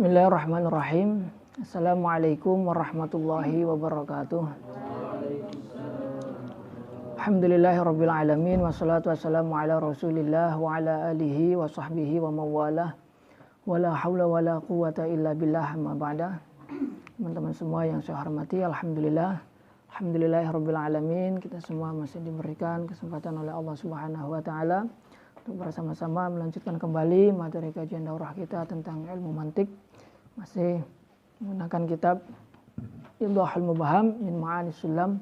Bismillahirrahmanirrahim. Assalamualaikum warahmatullahi wabarakatuh. Alhamdulillahirabbil alamin wassalatu wassalamu ala Rasulillah wa ala alihi wa sahbihi wa mawalah. Wala haula wala quwata illa billah amma ba'da. Teman-teman semua yang saya hormati, alhamdulillahirabbil alamin, kita semua masih diberikan kesempatan oleh Allah Subhanahu wa taala untuk bersama-sama melanjutkan kembali materi kajian daurah kita tentang ilmu mantik, masih menggunakan kitab Idhahul Mubham min Ma'anis Sulam,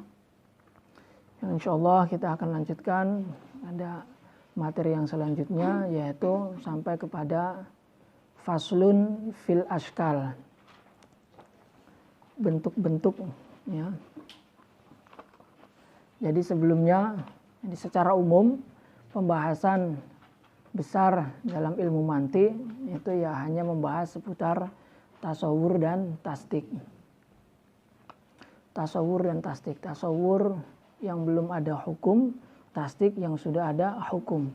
yang insyaallah kita akan lanjutkan pada materi yang selanjutnya, yaitu sampai kepada faslun fil ashkal, bentuk-bentuk ya. Jadi sebelumnya, secara umum pembahasan besar dalam ilmu mantik itu ya hanya membahas seputar tasawur dan tasdik. Tasawur dan tasdik. Tasawur yang belum ada hukum, tasdik yang sudah ada hukum.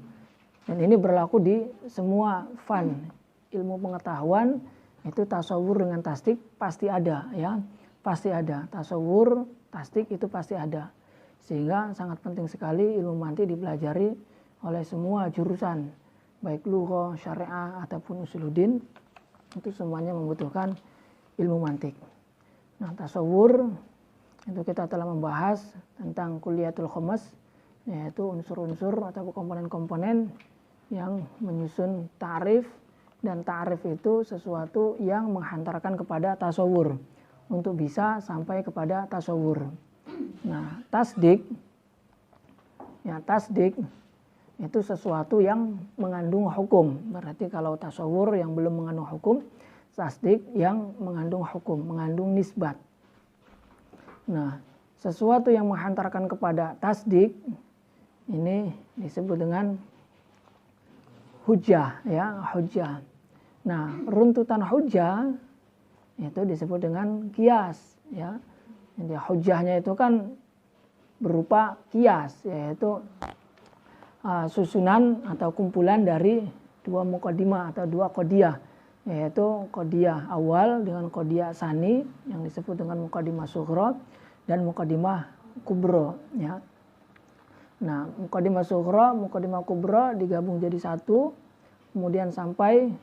Dan ini berlaku di semua fan ilmu pengetahuan, itu tasawur dengan tasdik pasti ada ya. Pasti ada. Tasawur, tasdik itu pasti ada. Sehingga sangat penting sekali ilmu mantik dipelajari oleh semua jurusan, baik lughah, syariah ataupun usuluddin, itu semuanya membutuhkan ilmu mantik. Nah, tasawur itu kita telah membahas tentang kuliyatul khamas, yaitu unsur-unsur atau komponen-komponen yang menyusun ta'rif, dan ta'rif itu sesuatu yang menghantarkan kepada tasawur untuk bisa sampai kepada tasawur. Nah, tasdik ya, tasdik itu sesuatu yang mengandung hukum. Berarti kalau tasawur yang belum mengandung hukum, tasdik yang mengandung hukum, mengandung nisbat. Nah, sesuatu yang menghantarkan kepada tasdik ini disebut dengan hujjah ya, hujjah. Nah, runtutan hujjah itu disebut dengan qiyas ya. Jadi hujjahnya itu kan berupa qiyas, yaitu susunan atau kumpulan dari dua muqaddimah atau dua qadiyah, yaitu qadiyah awal dengan qadiyah sani yang disebut dengan muqaddimah sughra dan muqaddimah kubra ya. Nah, muqaddimah sughra, muqaddimah kubra digabung jadi satu, kemudian sampai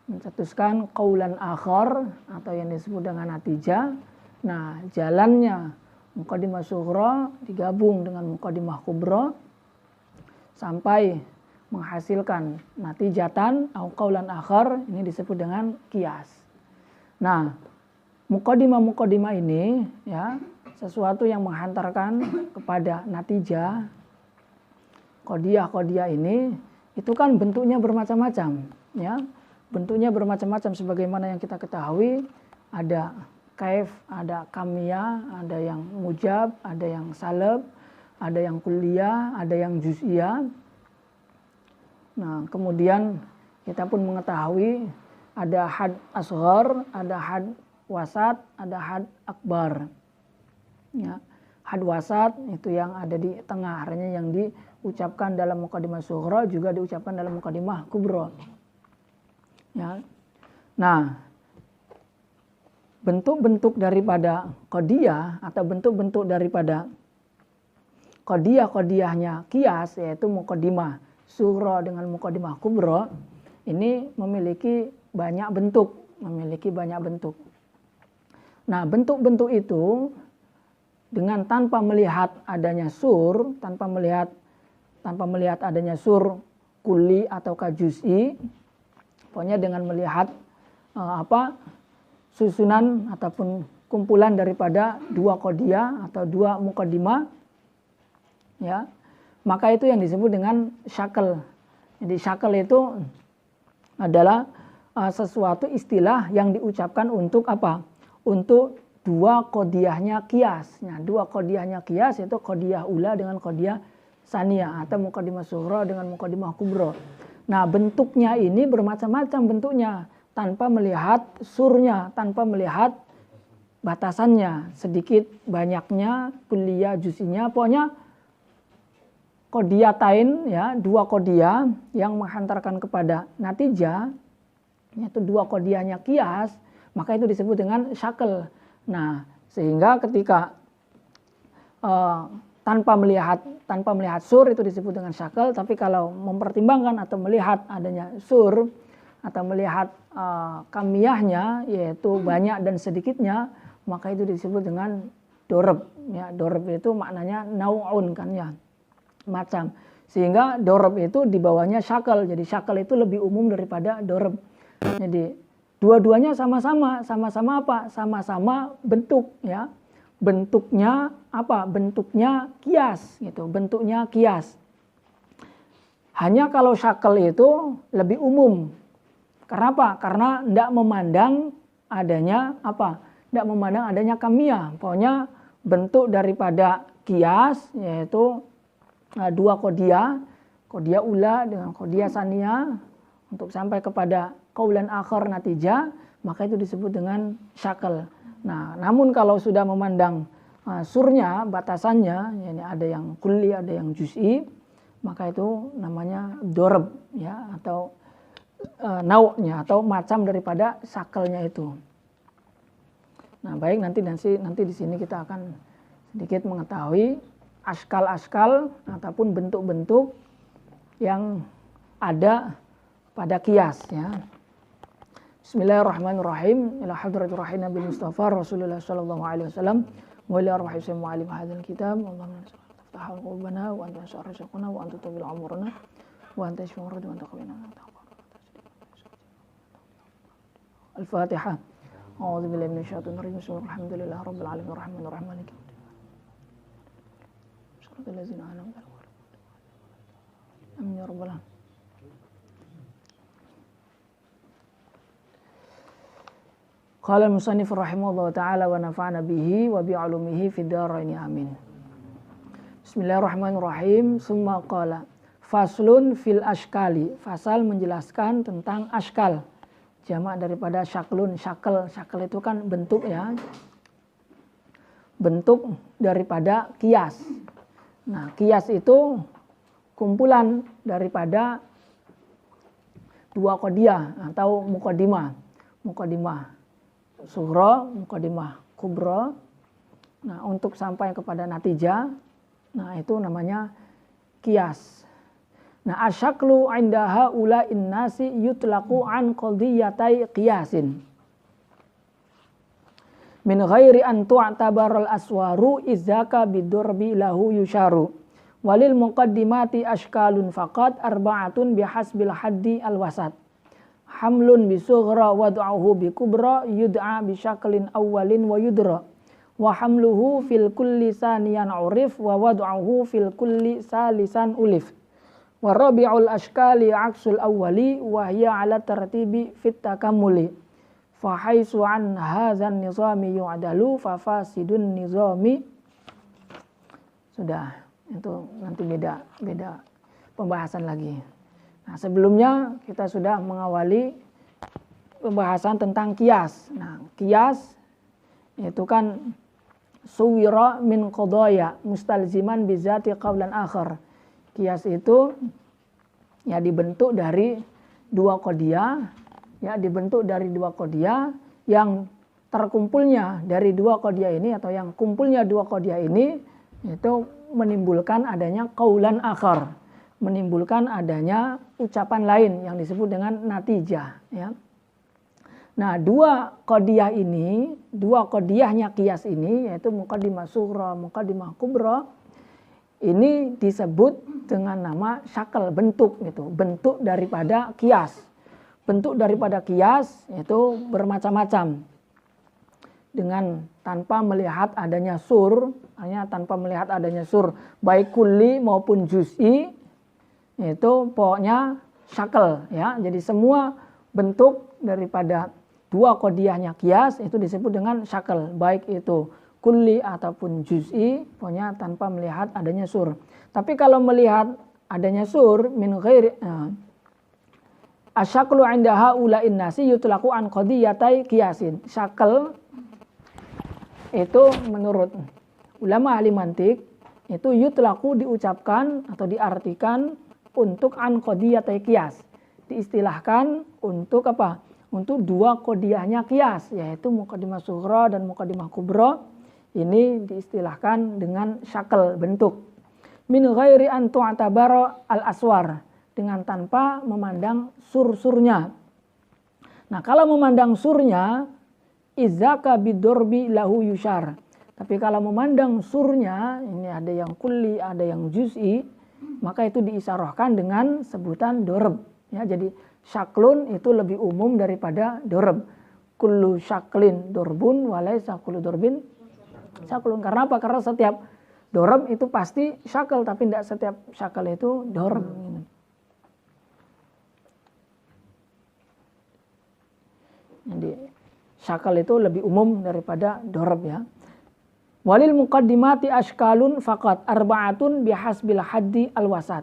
mencetuskan qaulan akhar atau yang disebut dengan natijah. Nah, jalannya muqaddimah sughra digabung dengan muqaddimah kubra sampai menghasilkan natijatan atau qaulan akhar, ini disebut dengan qiyas. Nah, muqaddimah ini ya, sesuatu yang menghantarkan kepada natijah. Qadiyah ini itu kan bentuknya bermacam-macam ya. Bentuknya bermacam-macam sebagaimana yang kita ketahui, ada kaif, ada kamiyah, ada yang mujab, ada yang salab, ada yang kulliyah, ada yang juz'iyah. Nah, kemudian kita pun mengetahui ada had asghar, ada had wasat, ada had akbar. Ya, had wasat itu yang ada di tengah, artinya yang diucapkan dalam muqaddimah sughra juga diucapkan dalam muqaddimah kubra. Ya. Nah, bentuk-bentuk daripada qadiyah atau bentuk-bentuk daripada qadiyahnya qiyas, yaitu muqaddimah sughra dengan muqaddimah kubra, ini memiliki banyak bentuk, Nah, bentuk-bentuk itu dengan tanpa melihat adanya sur, tanpa melihat adanya sur kulli atau juz'i, pokoknya dengan melihat susunan ataupun kumpulan daripada dua qadiyah atau dua muqaddimah ya, maka itu yang disebut dengan syakal. Jadi syakal itu adalah sesuatu istilah yang diucapkan untuk apa? Untuk dua qadiyahnya qiyas. Nah, dua qadiyahnya qiyas itu qadiyah ula dengan qadiyah saniyah atau muqaddimah sughra dengan muqaddimah kubra. Nah, bentuknya ini bermacam-macam bentuknya, tanpa melihat surnya, tanpa melihat batasannya, sedikit banyaknya, kulliyah, juz'inya, pokoknya qadiyatain ya, dua qadiyah yang menghantarkan kepada natijah, yaitu dua qadiyahnya qiyas, maka itu disebut dengan syakl. Nah, sehingga ketika tanpa melihat sur itu disebut dengan syakl, tapi kalau mempertimbangkan atau melihat adanya sur atau melihat kamiyahnya, yaitu banyak dan sedikitnya, maka itu disebut dengan dorob. Ya, dorob itu maknanya nau'un kan ya, macam. Sehingga dorob itu di bawahnya syakl. Jadi syakl itu lebih umum daripada dorob. Jadi dua-duanya sama-sama apa? Sama-sama bentuk ya. Bentuknya apa? Bentuknya qiyas gitu. Bentuknya qiyas. Hanya kalau syakl itu lebih umum. Kenapa? Karena tidak memandang adanya apa? Tidak memandang adanya kamiyah. Pokoknya bentuk daripada qiyas yaitu dua qadiyah, qadiyah ula dengan qadiyah saniyah untuk sampai kepada qaulan akhar natijah, maka itu disebut dengan syakl. Nah, namun kalau sudah memandang surnya, batasannya, yani ada yang kulli, ada yang juz'i, maka itu namanya dorob ya, atau nau'nya atau macam daripada syaklnya itu. Nah, baik, nanti di sini kita akan sedikit mengetahui askal-askal ataupun bentuk-bentuk yang ada pada qiyas ya. Bismillahirrahmanirrahim. Ila hadratir rahim Nabi Mustafa Rasulullah sallallahu alaihi wasallam wa ila arwah muallim hadzal kitab. Allahumma taftah qulubana wa anta syarrizquna wa anta tabil umurna wa anta syurud wa anta qawina. Al-Fatihah. A'udzu billahi minasyaitonir rajim. Bismillahirrahmanirrahim. Rabbil alamin arrahmanir rahim maliki yaumiddin. Shiratal ladzina an'amta 'alaihim. Amin ya rabbal alamin. Qala al-musannif rahimahullah ta'ala wa nafa'ana bihi wa bi'ulumihi fid dharain amin. Bismillahirrahmanirrahim. Summa qala faslun fil ashkali. Fasal menjelaskan tentang ashkal. Jamak daripada syaklun, syakl. Syakl itu kan bentuk ya. Bentuk daripada qiyas. Nah, qiyas itu kumpulan daripada dua qadiyah atau muqaddimah. Muqaddimah sughra, muqaddimah kubra. Nah, untuk sampai kepada natijah, nah itu namanya qiyas. Nah, asyaklu 'inda haula'in nasi yutlaqu an qadiyatai qiyasin. Min ghairi an tu'tabaral aswaru izzaka bidurbi lahu yusharu. Walil muqaddimati ashkalun faqat arba'atun bihasbil haddi alwasat. Hamlun bisughra wad'uhu bikubra yud'a bisyaklin awwalin wa yudra. Wa hamluhu fil kulli saniyan urif wa wad'uhu fil kulli salisan ulif. Wa rabi'ul ashkali aksul awwali wa hiya ala tartibi fit takammuli. Fa haitsu an hadzal nizami yu'dalu fa fasidun nizami. Sudah, itu nanti beda pembahasan lagi. Nah, sebelumnya kita sudah mengawali pembahasan tentang qiyas. Nah, qiyas itu kan suwira min qadaya mustalziman bizati qawlan akhar. Qiyas itu ya dibentuk dari dua qadiyah, ya dibentuk dari dua qadiyah yang terkumpulnya dari dua qadiyah ini atau yang kumpulnya dua qadiyah ini itu menimbulkan adanya qaulan akhar, menimbulkan adanya ucapan lain yang disebut dengan natijah ya. Nah, dua qadiyah ini, dua qadiyahnya qiyas ini yaitu muqaddimah sughra, muqaddimah kubra, ini disebut dengan nama syakl, bentuk gitu, bentuk daripada qiyas. Bentuk daripada qiyas itu bermacam-macam. Dengan tanpa melihat adanya sur, hanya tanpa melihat adanya sur, baik kulli maupun juz'i, itu pokoknya syakl ya. Jadi semua bentuk daripada dua qadiyahnya qiyas itu disebut dengan syakl, baik itu kulli ataupun juz'i, pokoknya tanpa melihat adanya sur. Tapi kalau melihat adanya sur min ghairi asyaklu 'inda haula'in nasi yutlaqu an qadiyatai qiyasin. Syakl itu menurut ulama ahli mantik itu yutlaqu diucapkan atau diartikan untuk an qadiyatai qiyas. Diistilahkan untuk apa? untuk dua qodiyahnya qiyas, yaitu muqaddimah sughra dan muqaddimah kubra. Ini diistilahkan dengan syakal bentuk. Min ghairi an tu'tabara al-aswar, dengan tanpa memandang sur-surnya. Nah, kalau memandang surnya, izaka bidorbi lahu yushar. Tapi kalau memandang surnya, ini ada yang kulli, ada yang juz'i, maka itu diisyarahkan dengan sebutan dorb. Ya, jadi syaklun itu lebih umum daripada dorb. Kullu syaklin dorbun walaysa kullu dorbin syaklun. Karena apa? Karena setiap dorb itu pasti syakal, tapi tidak setiap syakal itu dorb. Jadi syakal itu lebih umum daripada dorb ya. Walil muqaddimati ashkalun faqat arba'atun bihasbil haddi al-wasat.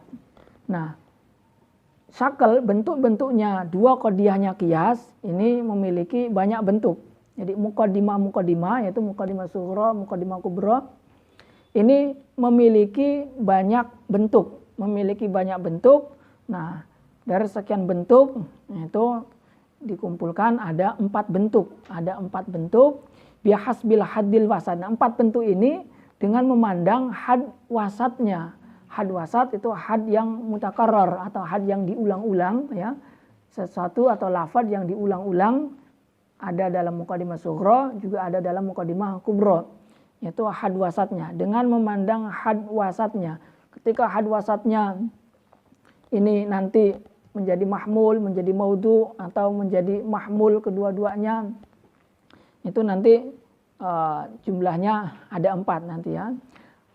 Nah, syakal bentuk-bentuknya dua qodiyahnya qiyas ini memiliki banyak bentuk. Jadi muqaddimah yaitu muqaddimah sughra, muqaddimah kubra ini memiliki banyak bentuk, Nah, dari sekian bentuk itu dikumpulkan ada 4 bentuk. Bihasbil haddil wasat. Nah, 4 bentuk ini dengan memandang had wasatnya. Had wasat itu had yang mutakarrar atau had yang diulang-ulang ya. Sesuatu atau lafaz yang diulang-ulang ada dalam muqaddimah sughra, juga ada dalam muqaddimah kubra. Yaitu had wasatnya. Dengan memandang had wasatnya. Ketika had wasatnya ini nanti menjadi mahmul, menjadi maudhu atau menjadi mahmul kedua-duanya, itu nanti jumlahnya ada 4 nanti ya.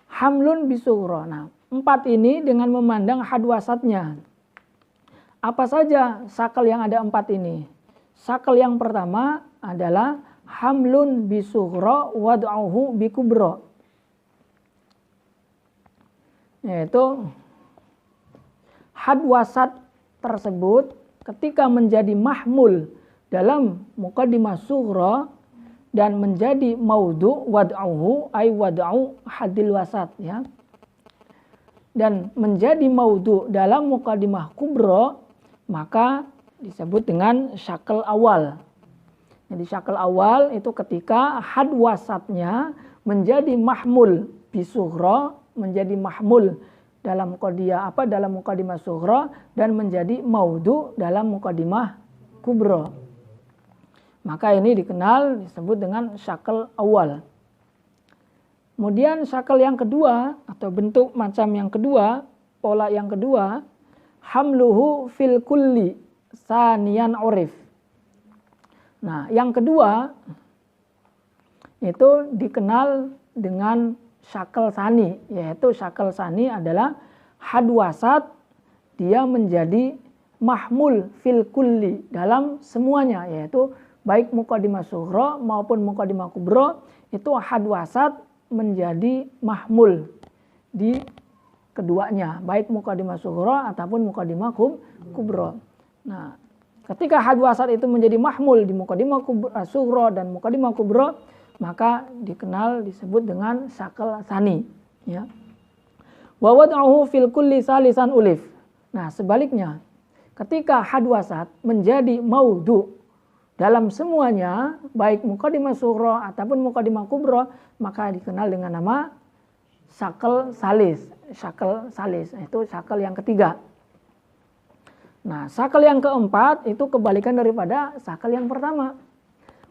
Hamlun bisughra. Nah, 4 ini dengan memandang had wasatnya. Apa saja syakal yang ada 4 ini? Syakal yang pertama adalah hamlun bisughra wad'uhu bikubra. Yaitu had wasat tersebut ketika menjadi mahmul dalam muqaddimah sughra dan menjadi maudhu wad'uhu ay wad'u hadil wasat ya. Dan menjadi maudhu dalam muqaddimah kubra maka disebut dengan syakal awal. Jadi syakal awal itu ketika had wasatnya menjadi mahmul bisughra, menjadi mahmul dalam qodiyah dalam muqaddimah sughra dan menjadi maudhu dalam muqaddimah kubra. Maka ini disebut dengan syakal awal. Kemudian syakal yang kedua atau bentuk macam yang kedua, pola yang kedua, hamluhu fil kulli saniyan urif. Nah, yang kedua itu dikenal dengan syakal sani, yaitu syakal sani adalah had wasat dia menjadi mahmul fil kulli dalam semuanya, yaitu baik muqaddimah sughra maupun muqaddimah kubra itu had wasat menjadi mahmul di keduanya, baik muqaddimah sughra ataupun muqaddimah kubra. Nah, ketika had wasat itu menjadi mahmul di muqaddimah sughra dan muqaddimah kubra, maka disebut dengan syakal sani ya. Wa wad'uhu fil kulli salisan ulif. Nah, sebaliknya ketika had wasat menjadi maudhu dalam semuanya, baik muqaddimah sughra ataupun muqaddimah kubra, maka dikenal dengan nama syakal salis. Syakal salis itu syakal yang ketiga. Nah, syakal yang keempat itu kebalikan daripada syakal yang pertama.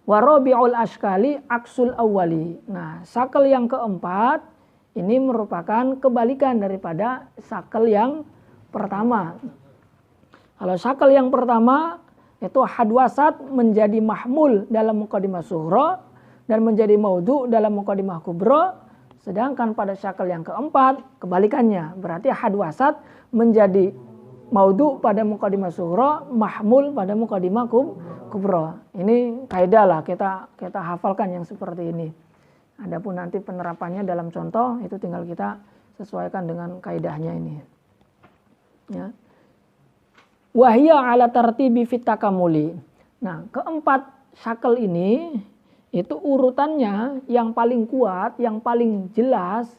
Wa rabi'ul ashkali aksul awwali. Nah, syakal yang keempat ini merupakan kebalikan daripada syakal yang pertama. Kalau syakal yang pertama itu had wasat menjadi mahmul dalam muqaddimah sughra dan menjadi maudhu dalam muqaddimah kubra, sedangkan pada syakal yang keempat kebalikannya, berarti had wasat menjadi maudhu pada muqaddimah sughra, mahmul pada muqaddimah kubra. Ini kaidah lah, kita hafalkan yang seperti ini. Adapun nanti penerapannya dalam contoh itu tinggal kita sesuaikan dengan kaidahnya ini. Ya. Wahya ala tartibi fit takamuli. Nah, keempat syakal ini itu urutannya yang paling kuat, yang paling jelas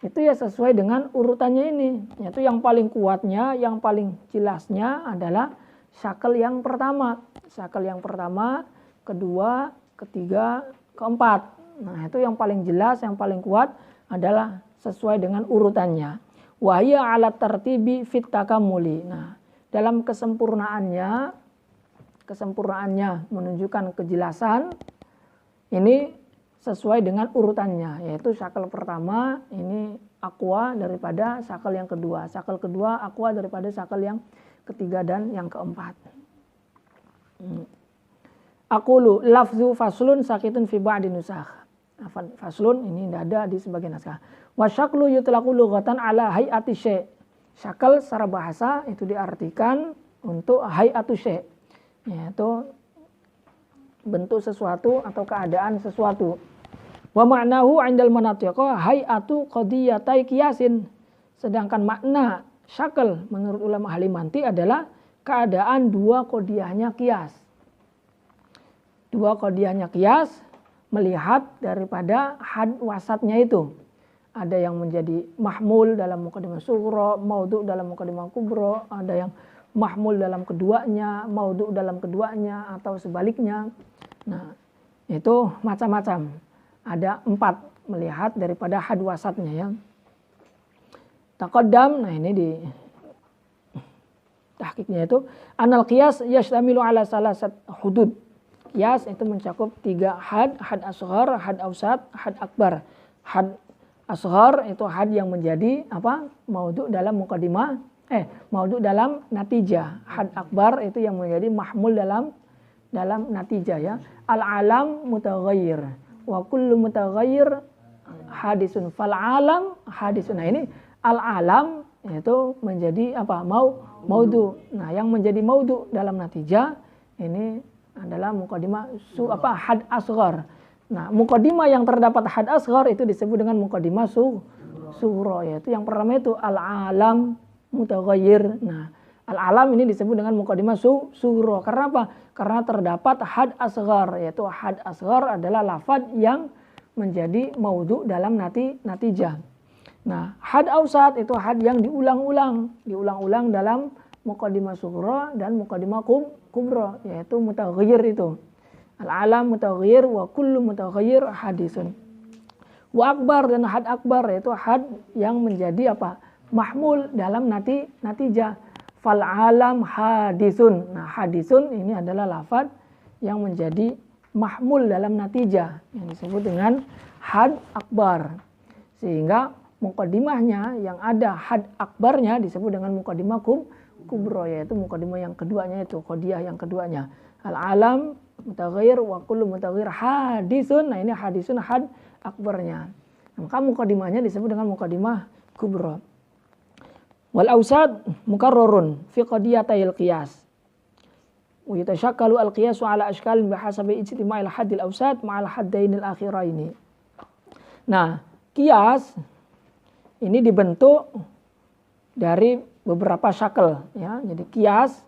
itu ya sesuai dengan urutannya ini. Yaitu yang paling kuatnya, yang paling jelasnya adalah syakal yang pertama. Syakel yang pertama, kedua, ketiga, keempat. Nah, itu yang paling jelas, yang paling kuat adalah sesuai dengan urutannya. Wa hiya 'ala tartibi fit takamuli. Nah, dalam kesempurnaannya menunjukkan kejelasan ini sesuai dengan urutannya, yaitu syakel pertama ini aqwa daripada syakel yang kedua, syakel kedua aqwa daripada syakel yang ketiga dan yang keempat. Aqulu lafzu faslun sakitun fi ba'di nusakh. Faslun ini tidak ada di sebagian naskah. Wa syaklu yutlaqu lughatan ala hay'ati syai'. Syakal secara bahasa itu diartikan untuk hay'atu syai', yaitu bentuk sesuatu atau keadaan sesuatu. Wa ma'nahu 'indal manatiqa hay'atu qadiyatai qiyasin. Sedangkan makna syakal menurut ulama ahli mantiq adalah keadaan dua qadiyahnya qiyas. Dua qadiyahnya qiyas melihat daripada had wasatnya itu. Ada yang menjadi mahmul dalam muqaddimah sughra, maudhu dalam muqaddimah kubra, ada yang mahmul dalam keduanya, maudhu dalam keduanya, atau sebaliknya. Nah, itu macam-macam. Ada 4 melihat daripada had wasatnya ya. Taqaddam, nah ini di tahqiqnya itu anal qiyas yashtamilu ala salasat hudud. Qiyas itu mencakup 3 had asghar, had awsat, had akbar. Had asghar itu had yang menjadi maudhu dalam muqaddimah, maudhu dalam natijah. Had akbar itu yang menjadi mahmul dalam natijah ya. Al-alam mutaghayyir wa kullu mutaghayyir hadisun fal alam hadisun. Nah ini al-alam itu menjadi maudhu. Nah yang menjadi maudhu dalam natijah ini adalah muqaddimah had asghar. Nah muqaddimah yang terdapat had asghar itu disebut dengan muqaddimah sughra, yaitu yang pertama itu al-alam mutaghayyir. Nah al-alam ini disebut dengan muqaddimah sughra. Karena apa? Karena terdapat had asghar, yaitu had asghar adalah lafaz yang menjadi maudhu dalam natijah. Nah, had awsat itu had yang diulang-ulang dalam muqaddimah sughra dan muqaddimah kubra, yaitu mutaghayyir itu. Al-alam mutaghayyir wa kullu mutaghayyir hadisun. Wa akbar, dan had akbar yaitu had yang menjadi mahmul dalam natijah. Fal alam hadisun. Nah, hadisun ini adalah lafaz yang menjadi mahmul dalam natijah yang disebut dengan had akbar. Sehingga muqaddimahnya yang ada had akbarnya disebut dengan muqaddimah kubra, yaitu muqaddimah yang keduanya, itu qadiyah yang keduanya. Al alam mutaghayyir wa kullu mutaghayyir hadisun. Nah, ini hadisun had akbarnya. Nah, maka muqaddimahnya disebut dengan muqaddimah kubra. Wal awsad mukarrarun fi qadiyatayil qiyas. Wa yatashakkalu al qiyasu ala ashkalin bihasabi ijtima'il haddil awsad ma'al haddainil akhiraini. Nah, qiyas ini dibentuk dari beberapa syakel ya. Jadi qiyas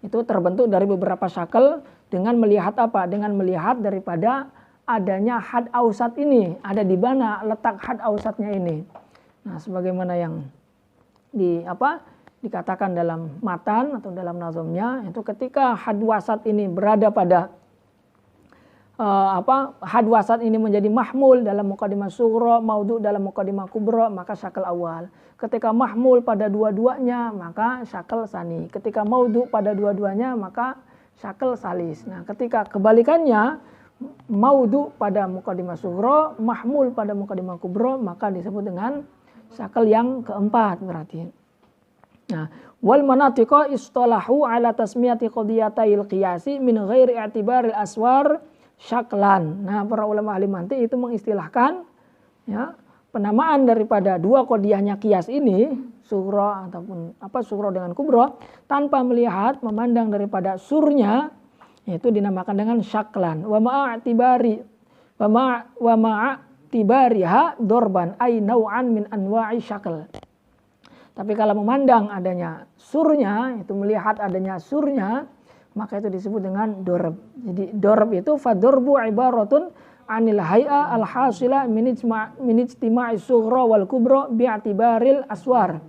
itu terbentuk dari beberapa syakel dengan melihat apa? Dengan melihat daripada adanya had awsat ini. Ada di mana letak had awsatnya ini. Nah, sebagaimana yang dikatakan dalam matan atau dalam nazamnya, itu ketika had wasat ini berada pada had wasat ini menjadi mahmul dalam muqaddimah sughra, maudhu dalam muqaddimah kubra, maka syakel awal. Ketika mahmul pada dua-duanya, maka syakel sani. Ketika maudhu pada dua-duanya, maka syakel salis. Nah, ketika kebalikannya, maudhu pada muqaddimah sughra, mahmul pada muqaddimah kubra, maka disebut dengan syakel yang keempat berarti. Nah, wal manatiqa istalahu ala tasmiyati qadiyatayil qiyasi min ghairi i'tibaril aswar syaklan. Nah, para ulama ahli mantiq itu mengistilahkan ya, penamaan daripada dua qadiyahnya qiyas ini, sughra ataupun sughra dengan kubra, tanpa melihat memandang daripada surnya, itu dinamakan dengan syaklan. Wa ma'atibariha dorban ay nau'an min anwa'i syakl. Tapi kalau memandang adanya surnya, itu melihat adanya surnya, maka itu disebut dengan dorb. Jadi dorb itu fadorbu ibaratun anil hay'a al-hasila min ijtima'i sughra wal kubra bi'atibaril aswar.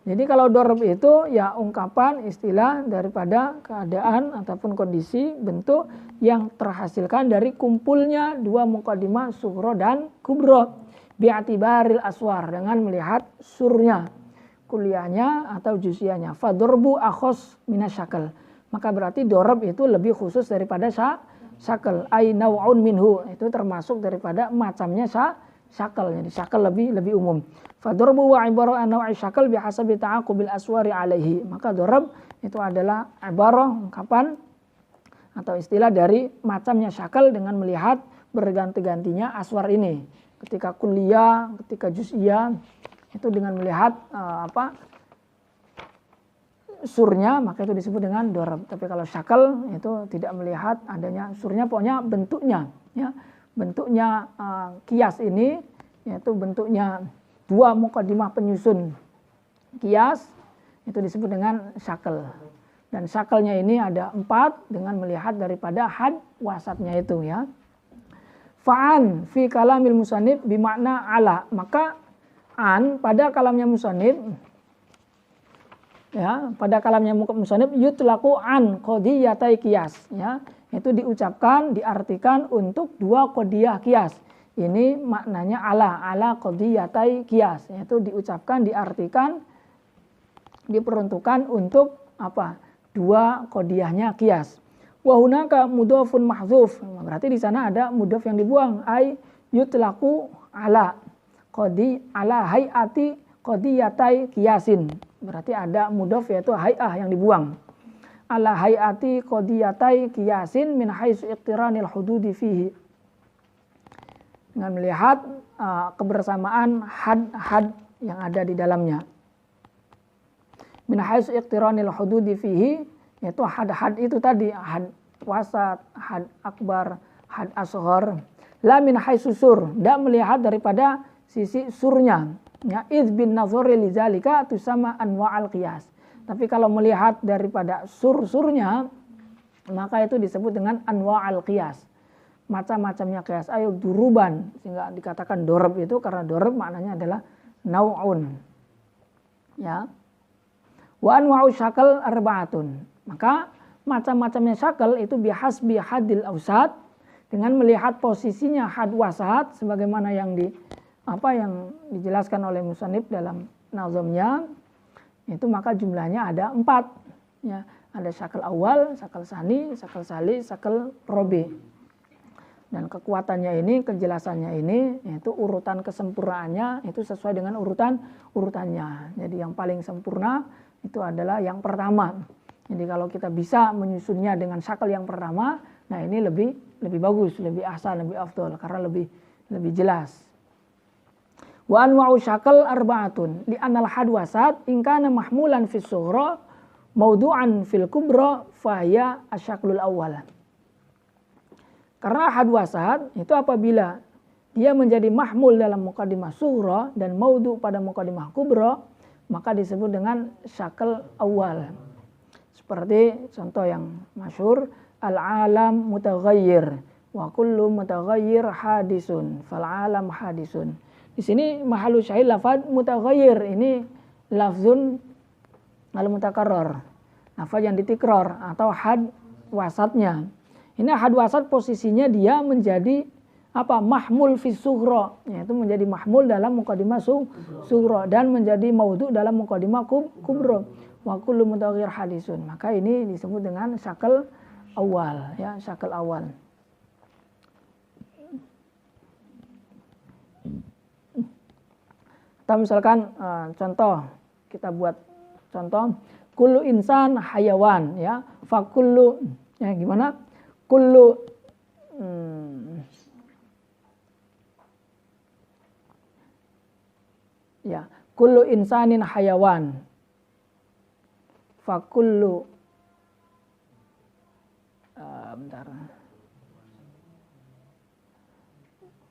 Jadi kalau dorob itu ya ungkapan istilah daripada keadaan ataupun kondisi bentuk yang terhasilkan dari kumpulnya dua muqaddimah sughra dan kubra bi'atibaril aswar, dengan melihat surnya, kuliahnya atau juz'iyahnya. Fadorbu akhos minasyakal, maka berarti dorob itu lebih khusus daripada syakal. Ai naw'un minhu, itu termasuk daripada macamnya syakal. Jadi syakal lebih umum. Fadorbu wa ibarah an naw'i syakal bihasabi ta'aqubil aswari alaihi, maka dorob itu adalah ibarah, ungkapan atau istilah dari macamnya syakal dengan melihat berganti-gantinya aswar ini. Ketika kuliah, ketika juz'iyah, itu dengan melihat surnya, maka itu disebut dengan dorob. Tapi kalau syakal itu tidak melihat adanya surnya, pokoknya bentuknya, ya, bentuknya kias ini, yaitu bentuknya dua muqaddimah penyusun kias, itu disebut dengan syakal. Dan syakalnya ini ada 4 dengan melihat daripada had wasatnya itu, ya. Fa'an fi kalamil musannif bimakna ala, maka an pada kalamnya musannif, ya, pada kalamnya musannif yutlaqu an qadiyatai qiyas, ya, itu diucapkan, diartikan untuk dua qadiyah qiyas. Ini maknanya ala qadiyatai qiyas, yaitu diucapkan, diartikan, diperuntukkan untuk apa? Dua qadiyahnya qiyas. Wa hunaka mudhafun mahdzuf, berarti di sana ada mudhaf yang dibuang, ai yutlaqu ala hayati qadiyatai qiyasin, berarti ada mudhaf yaitu hay'ah yang dibuang. Ala hayati qadiyatai qiyasin min haitsu iqtiranil hududi fihi, dengan melihat kebersamaan had yang ada di dalamnya. Min haitsu iqtiranil hududi fihi, yaitu had itu tadi, had wasat, had akbar, had asghar. La min haitsu sur, tidak melihat daripada sisi surnya, ya, idz bin nazari lidzalika tusama anwa'al qiyas. Tapi kalau melihat daripada surnya, maka itu disebut dengan anwa'al qiyas, macam-macamnya qiyas. Ayo duruban, sehingga dikatakan dorob itu karena dorob maknanya adalah nau'un, ya. Wa anwa'u syakal arba'atun, maka macam-macamnya syakal itu bihasbi hadil ausat, dengan melihat posisinya had wasat sebagaimana yang dijelaskan oleh musannif dalam nazamnya itu, maka jumlahnya ada 4, ya. Ada syakal awal, syakal sani, syakal sali, syakal robi. Dan kekuatannya ini, kejelasannya ini, yaitu urutan kesempurnaannya itu sesuai dengan urutannya. Jadi yang paling sempurna itu adalah yang pertama. Jadi kalau kita bisa menyusunnya dengan syakal yang pertama, nah ini lebih bagus, lebih ahsan, lebih afdol, karena lebih jelas. Wa anwa'u syakal arba'atun li anal hadwasat in kana mahmulan fis sughra mawdu'an fil kubra fahiya asyaklul awwal. Karena hadwasat itu apabila dia menjadi mahmul dalam muqaddimah sughra dan maudu pada muqaddimah kubra, maka disebut dengan syakal awal. Seperti contoh yang masyhur, al-alam mutaghayyir wa kullu mutaghayyir hadisun fal alam hadisun. Di sini mahalu syahid lafaz mutaghayyir, ini lafzun al-mutakarrar, lafaz yang ditikrar atau had wasatnya. Ini had wasat posisinya dia menjadi mahmul fi sughra, yaitu menjadi mahmul dalam muqaddimah sughra dan menjadi maudhu dalam muqaddimah kubra. Wa kullu mutaghayyir hadisun, maka ini disebut dengan syakal awal, ya, syakal awal. Atau misalkan contoh, kita buat contoh, kullu insan hayawan, ya, fa kullu, ya, gimana? Kullu ya, kullu insanin hayawan fa kullu bentar.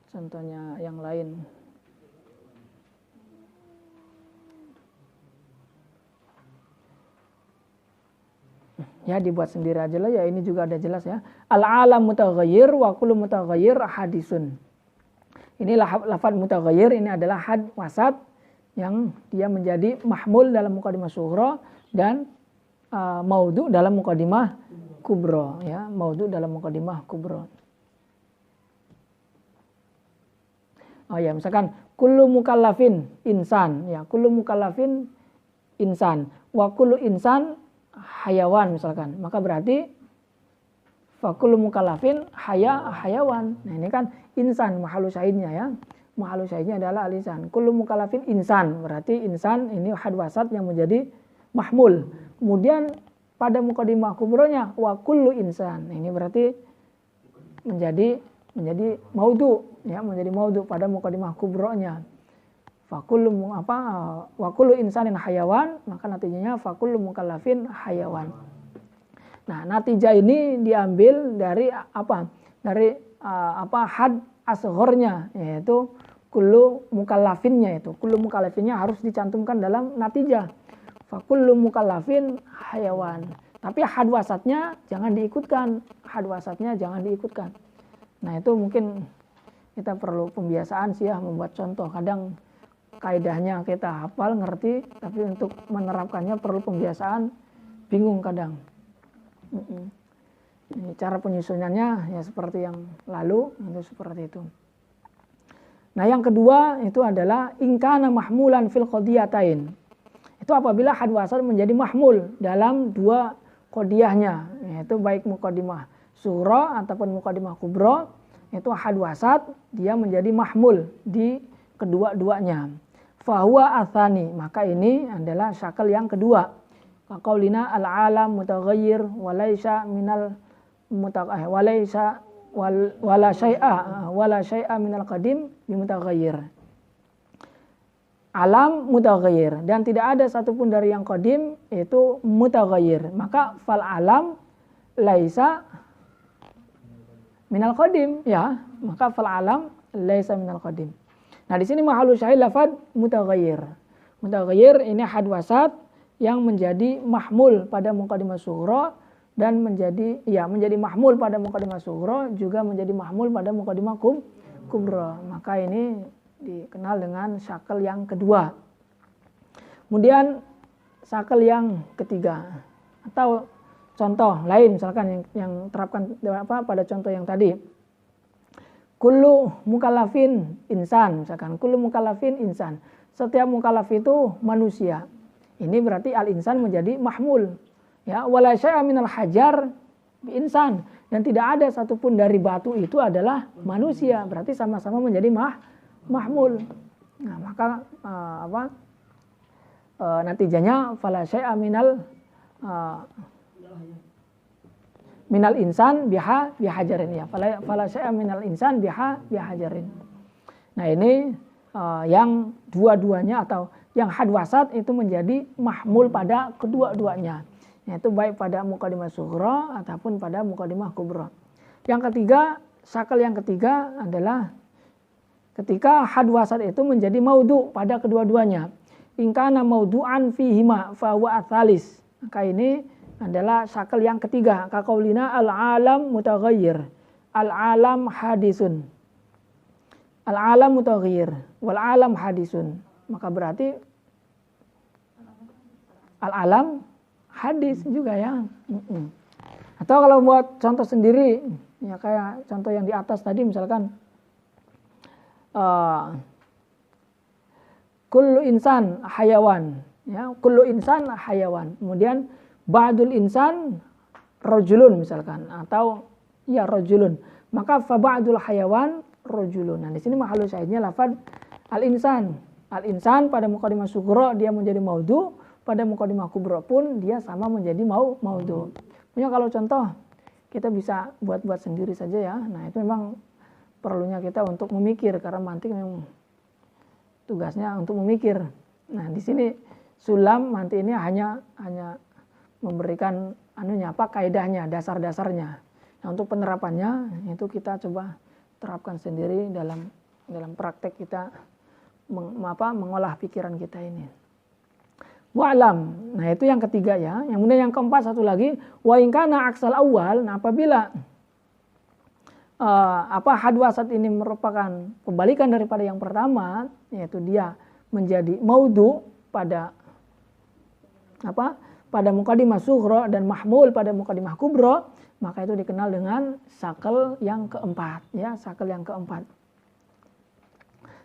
Contohnya yang lain. Ya, dibuat sendiri aja lah, ya, ini juga ada jelas, ya. Al-alam mutaghayyir wa kullu mutaghayyir hadisun. Ini lafaz mutaghayyir ini adalah had wasat yang dia menjadi mahmul dalam muqaddimah sughra dan maudhu dalam muqaddimah kubra, ya, maudhu dalam muqaddimah kubra. Oh ya, misalkan kullu mukallafin insan, ya, kullu mukallafin insan wa kullu insan hayawan misalkan. Maka berarti fa kullu mukallafin hayawan. Nah, ini kan insan mahalu syahidnya, ya. Mahalu syahidnya adalah al-insan. Kullu mukallafin insan, berarti insan ini had wasat yang menjadi mahmul. Kemudian pada muqaddimah kubronya wa kullu insan. Ini berarti menjadi maudhu, ya, menjadi maudhu pada muqaddimah kubronya. Fa kullu wa kullu insanin hayawan, maka natijanya fa kullu mukallafin hayawan. Nah, natijah ini diambil dari apa? Dari had asghornya, yaitu kullu mukallafinnya, itu kullu mukallafinnya harus dicantumkan dalam natijah. Fa kullu mukallafin hayawan. Tapi had wasatnya jangan diikutkan. Had wasatnya jangan diikutkan. Nah, itu mungkin kita perlu pembiasaan sih, ya, membuat contoh. Kadang kaidahnya kita hafal, ngerti, tapi untuk menerapkannya perlu pembiasaan, bingung kadang. Ini cara penyusunannya ya seperti yang lalu, itu seperti itu. Nah, yang kedua itu adalah ingkana mahmulan fil qadiyatain. Itu apabila had wasat menjadi mahmul dalam dua qadiyahnya, yaitu baik muqaddimah sughra ataupun muqaddimah kubra, itu had wasat dia menjadi mahmul di kedua-duanya. Fahuwa atsani, maka ini adalah syakal yang kedua. Qaulina al-alam mutaghayyir wa laisa minal walaysa wala syai'a minal qadim bimutaghayyir. Alam mutaghayyir, dan tidak ada satupun dari yang qadim itu mutaghayyir. Maka fal alam laisa minal qadim, ya, maka fal alam laisa minal qadim. Nah, di sini mahalu syahid lafad mutaghayyir. Mutaghayyir ini had wasat yang menjadi mahmul pada muqaddimah sughra dan menjadi mahmul pada muqaddimah sughra juga menjadi mahmul pada muqaddimah kubra. Maka ini dikenal dengan syakal yang kedua. Kemudian syakal yang ketiga atau contoh lain misalkan yang terapkan pada contoh yang tadi. Kullu mukallafin insan, misalkan kullu mukallafin insan. Setiap mukallaf itu manusia. Ini berarti al-insan menjadi mahmul. Ya, wala syai'a minal hajar bi insan, dan tidak ada satupun dari batu itu adalah manusia. Berarti sama-sama menjadi mahmul. Nah, maka natijanya fala syai'a minal insan bihajarin, ya. Fala syai'a minal insan bihajarin. Nah, ini yang dua-duanya atau yang had wasat itu menjadi mahmul pada kedua-duanya, yaitu baik pada muqaddimah sughra ataupun pada muqaddimah kubra. Yang ketiga, syakal yang ketiga adalah ketika had wasat itu menjadi maudhu pada kedua-duanya. In kana maudhu'an fihima fa huwa atsalis. Maka ini adalah syakal yang ketiga. Ka qaulina al-alam mutaghayyir. Al-alam hadisun. Al-alam mutaghayyir wal alam hadisun. Maka berarti al-alam hadis juga, ya. Atau kalau buat contoh sendiri, ya kayak contoh yang di atas tadi misalkan kullu insan hayawan, ya, kullu insan hayawan. Kemudian ba'dul insan rajulun misalkan, atau ya rajulun. Maka fa ba'dul hayawan rajulun. Nah, di sini mahallu syahidnya lafaz al-insan. Al-insan pada muqaddimah sughra dia menjadi maudhu, pada muqaddimah kubra pun dia sama menjadi maudhu. Punya kalau contoh kita bisa buat-buat sendiri saja, ya. Nah, itu memang perlunya kita untuk memikir, karena mantik memang tugasnya untuk memikir. Nah, di sini sulam mantik ini hanya memberikan kaidahnya, dasar-dasarnya. Nah, untuk penerapannya itu kita coba terapkan sendiri dalam praktek kita mengolah pikiran kita ini. Wa'lam. Nah, itu yang ketiga, ya. Yang kemudian yang keempat satu lagi, wa in kana aksal awal. Nah, apabila had wasat ini merupakan kebalikan daripada yang pertama, yaitu dia menjadi maudhu pada apa? Pada muqaddimah sughra dan mahmul pada muqaddimah kubra, maka itu dikenal dengan sakel yang keempat, ya, sakel yang keempat.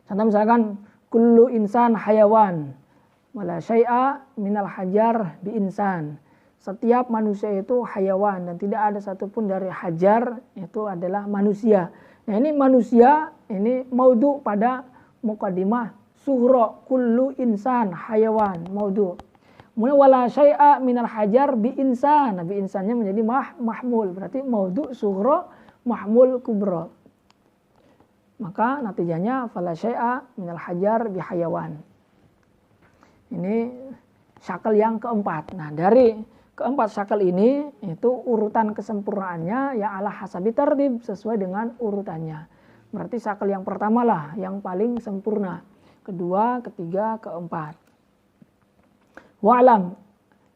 Contoh misalkan kullu insan hayawan wala syai'a minal hajar bi insan. Setiap manusia itu hayawan dan tidak ada satupun dari hajar itu adalah manusia. Nah, ini manusia ini maudhu pada muqaddimah sughra, kullu insan hayawan maudhu. Kemudian wala syai'a minal hajar bi insan. Nah, bi insannya menjadi mahmul, berarti maudhu sughra mahmul kubra. Maka natijanya fala syai'a minal hajar bi hayawan. Ini syakel yang keempat. Nah, dari keempat syakel ini itu urutan kesempurnaannya ya ala hasabi tartib, sesuai dengan urutannya. Berarti syakel yang pertama lah yang paling sempurna. Kedua, ketiga, keempat. Wa'lam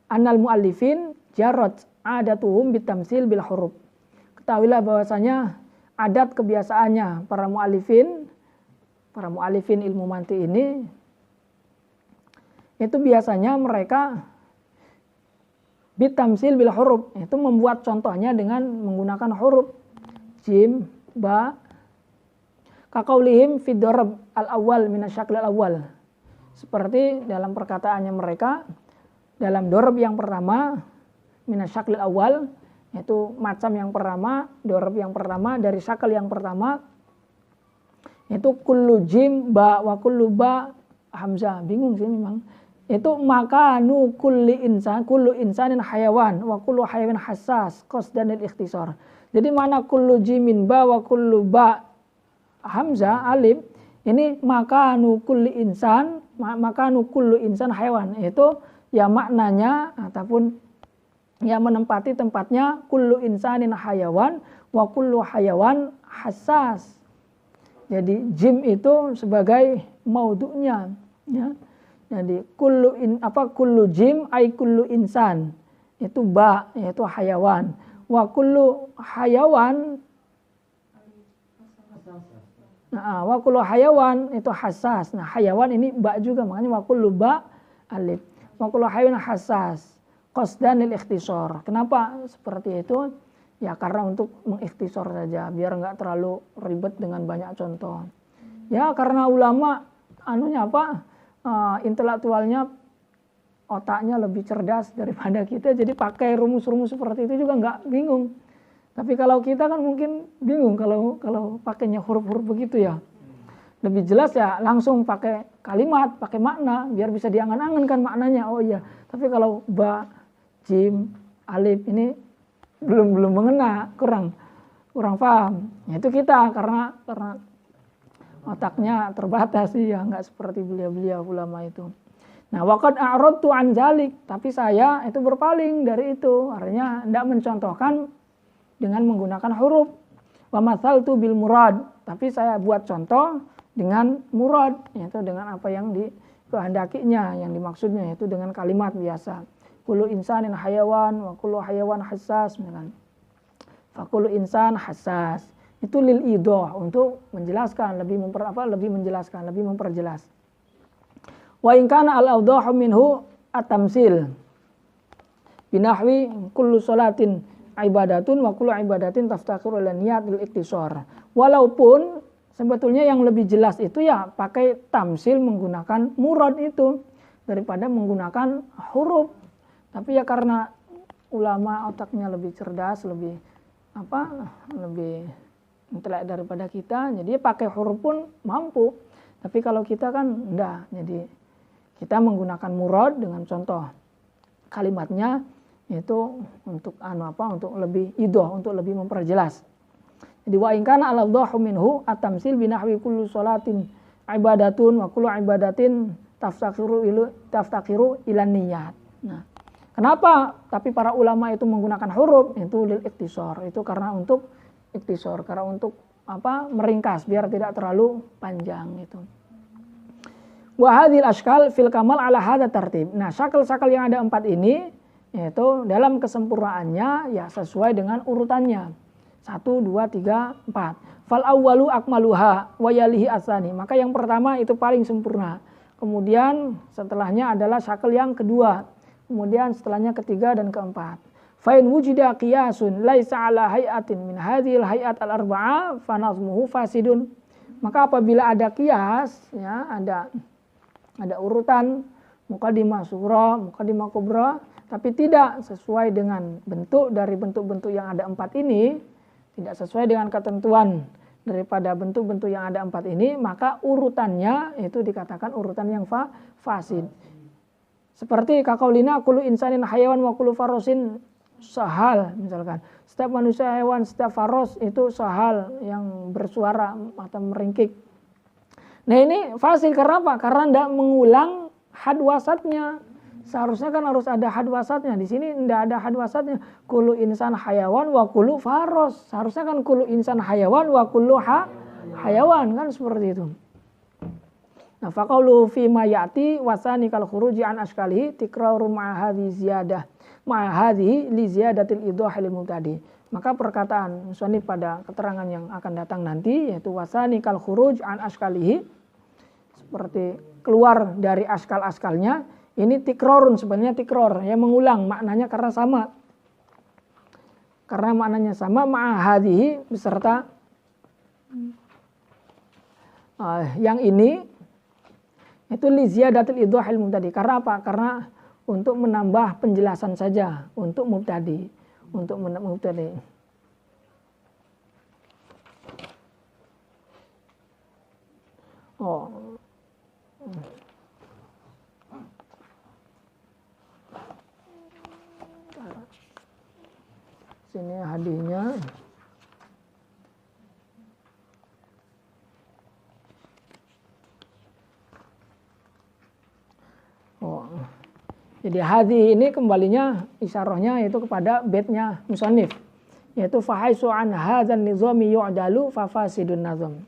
annal muallifin jarrat adatuhum bitamsil bil huruf. Ketahuilah bahwasanya adat kebiasaannya para muallifin ilmu mantiq ini itu biasanya mereka bitamsil bil huruf, itu membuat contohnya dengan menggunakan huruf jim, ba, kaqaulihim fi darab al-awwal min asy-syakl al-awwal. Seperti dalam perkataannya mereka dalam dorab yang pertama minas syaklil awal, yaitu macam yang pertama, dorab yang pertama dari syakal yang pertama itu kullu jim ba wa kullu ba hamzah. Bingung sih memang. Itu makanu kullu insanin hayawan wa kullu hayawan hassas qasdan lil ikhtisar. Jadi mana kullu jimin ba wa kullu ba hamzah alif, ini makanu kullu insan hayawan, itu ya maknanya ataupun ya menempati tempatnya kullu insanin hayawan wa kullu hayawan hassas. Jadi jim itu sebagai maudhu'nya, ya. Jadi kullu jim ay kullu insan, itu ba, yaitu hayawan, wa kullu hayawan wa kullu hayawan itu hassas. Nah, hayawan ini ba juga, makanya wa kullu ba alif. Wa kullu hayawan hassas qasdan lil ikhtisar. Kenapa seperti itu? Ya karena untuk mengikhtisar saja, biar enggak terlalu ribet dengan banyak contoh. Ya karena ulama intelektualnya, otaknya lebih cerdas daripada kita, jadi pakai rumus-rumus seperti itu juga enggak bingung. Tapi kalau kita kan mungkin bingung kalau pakainya huruf-huruf begitu ya. Lebih jelas ya langsung pakai kalimat, pakai makna, biar bisa diangan-angan kan maknanya. Oh iya, tapi kalau ba, jim, alif ini belum mengena, kurang paham. Ya, itu kita karena otaknya terbatas sih ya, nggak seperti beliau ulama itu. Nah, waqad a'radtu an zalik, tapi saya itu berpaling dari itu, artinya tidak mencontohkan dengan menggunakan huruf. Wa mathaltu bil murad, tapi saya buat contoh dengan murad, yaitu dengan apa yang dikehendakinya, yang dimaksudnya, yaitu dengan kalimat biasa. Kullu insanin hayawan wa kullu hayawan hassas, misalkan. Fa kullu insan hassas. Itu lil idah, untuk menjelaskan, lebih memperjelas. Wa in kana al-awdahu minhu at-tamsil binahwi kullu salatin ibadatun wa kullu ibadatin taftakiru ila niyat lil iktisar. Walaupun sebetulnya yang lebih jelas itu ya pakai tamsil menggunakan murad itu daripada menggunakan huruf. Tapi ya karena ulama otaknya lebih cerdas, lebih intelek daripada kita, jadi pakai huruf pun mampu. Tapi kalau kita kan enggak, jadi kita menggunakan murad dengan contoh kalimatnya itu untuk untuk lebih idah, untuk lebih memperjelas. Jadi wa in kana al-awdahu minhu at-tamsil binahwi kullu salatin ibadatun wa kullu ibadatin taftakiru ila niyat. Nah, kenapa tapi para ulama itu menggunakan huruf? Itu lil iktisar, itu karena untuk iktisar, karena untuk meringkas biar tidak terlalu panjang itu. Wa hadhil ashkal fil kamal ala hadza tartib. Nah, syakal-syakal yang ada 4 ini yaitu dalam kesempurnaannya ya sesuai dengan urutannya. 1, 2, 3, 4. Fal awwalu akmaluha wa yalihi asani. Maka yang pertama itu paling sempurna. kemudian setelahnya adalah syakl yang kedua, kemudian setelahnya ketiga dan keempat. Fa in wujida qiyasun laisa ala hay'atin min hadhil hay'at al-arba'ah fa nazmuhu fasidun. Maka apabila ada qiyas, ya, ada urutan muqaddimah sughra, muqaddimah kubra, tapi tidak sesuai dengan bentuk dari bentuk-bentuk yang ada 4 ini, tidak sesuai dengan ketentuan daripada bentuk-bentuk yang ada 4 ini, maka urutannya itu dikatakan urutan yang fasid. Seperti kaqaulina kullu insanin hayawan wa kullu farosin sahal, misalkan setiap manusia, hewan, setiap faros itu sahal yang bersuara atau meringkik. Nah ini fasid karena apa? Karena tidak mengulang had wasatnya. Seharusnya kan harus ada had wasatnya. Di sini tidak ada had wasatnya. Kullu insan hayawan wa kullu faros. Seharusnya kan kullu insan hayawan wa kullu hayawan, kan seperti itu. Nah, faqaulu fi ma ya'ti wasani kal khuruji an ashkalihi tikraru ma'a hadhi ziyadah ma'a hadhi li ziyadatil idah lil mubtadi. Maka perkataan musannif pada keterangan yang akan datang nanti yaitu wasani kal khuruj an ashkalihi, seperti keluar dari askal-askalnya. Ini tikrorun, sebenarnya tikror yang mengulang maknanya karena sama. Karena maknanya sama, ma'ahadihi beserta yang ini itu li ziyadatil idhahil mubtadi. Karena apa? Karena untuk menambah penjelasan saja untuk mubtadi, untuk mubtadi. Oh. Sini hadisnya. Oh. Jadi hadis ini kembalinya isyarahnya yaitu kepada baitnya musannif, yaitu fahaisu an hadzal nizami yu'dalu fa fasidun nazam.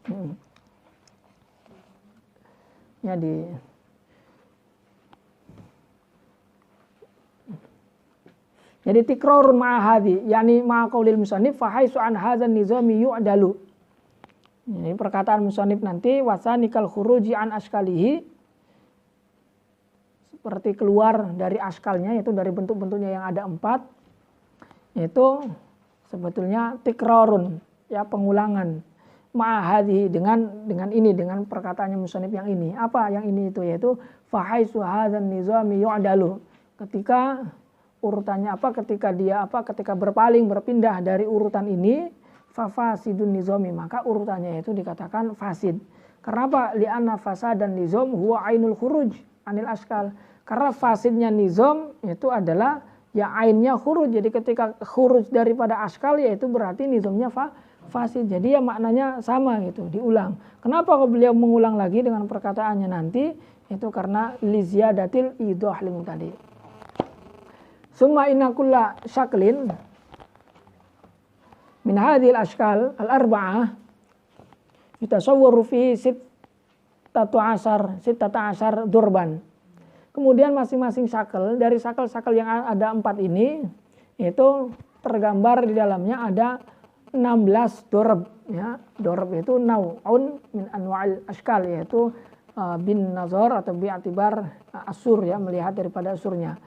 Jadi tikrarun ma'ahadi, yakni ma'aqaulil musannif fahaisu an hadzal nizami yu'dalu. Ini perkataan musannif nanti wasanikal khuruji an askalihi, seperti keluar dari askalnya, yaitu dari bentuk-bentuknya yang ada 4, yaitu sebetulnya tikrarun, ya, pengulangan ma'ahadi dengan ini, dengan perkataannya musannif yang ini. Apa yang ini itu? Yaitu fahaisu hadzal nizami yu'dalu. Ketika urutannya apa? Ketika berpaling, berpindah dari urutan ini, fafasidun nizami, maka urutannya itu dikatakan fasid. Karena apa? Li'anna fasadan nizam huwa ainul khuruj anil askal. Karena fasidnya nizam itu adalah ya ainnya khuruj. Jadi ketika khuruj daripada askal, yaitu berarti nizamnya fasid. Jadi ya maknanya sama gitu, diulang. Kenapa kok beliau mengulang lagi dengan perkataannya nanti? Itu karena li ziyadatil idah lil tadi. Summa inna kulla syaklin min hadhil ashkal al-arba'ah yutasawwaru fi sittata ashar durban. Kemudian masing-masing syakl dari syakl-syakl yang ada 4 ini itu tergambar di dalamnya ada 16 dorab, ya. Dorab itu nau'un min anwa'il ashkal, yaitu bin nazar atau bi'atibar asur, ya, melihat daripada asurnya.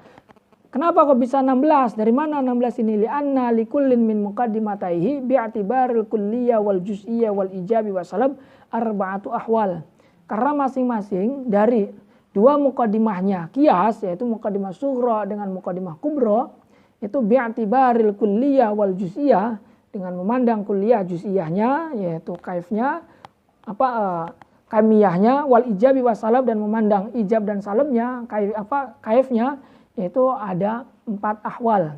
Kenapa kok bisa 16? Dari mana 16 ini? Li'anna likullin min muqaddimataihi bi'atibaril kulliyah wal juz'iyah wal ijabi wa salab arba'atu ahwal. Karena masing-masing dari dua muqaddimahnya qiyas, yaitu muqaddimah sughra dengan muqaddimah kubra, itu bi'atibaril kulliyah wal juz'iyah, dengan memandang kulliyah juz'iyahnya, yaitu kaifnya, kamiyahnya, wal ijabi wa salab, dan memandang ijab dan salabnya, kaifnya, yaitu ada 4 ahwal,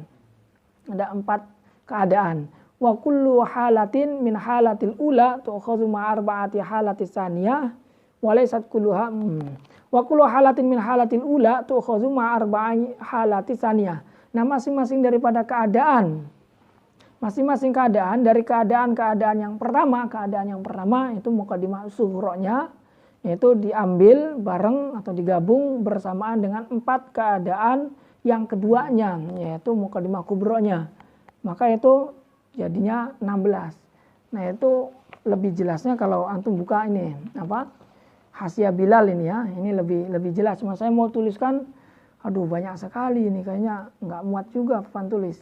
ada 4 keadaan. Wa kullu halatin min halatil ula tu'khadhu ma arba'ati halatis saniyah wa laysat kulluha wa kullu halatin min halatil ula tu'khadhu ma arba'i halatis saniyah. Nah, masing-masing daripada keadaan, masing-masing keadaan dari keadaan-keadaan yang pertama itu muqaddimah sughronya, yaitu diambil bareng atau digabung bersamaan dengan 4 keadaan yang keduanya, yaitu muqaddimah kubronya. Maka itu jadinya 16. Nah, itu lebih jelasnya kalau antum buka ini Hasyiah Bilal ini ya, ini lebih jelas. Cuma saya mau tuliskan, aduh banyak sekali ini, kayaknya nggak muat juga papan tulis.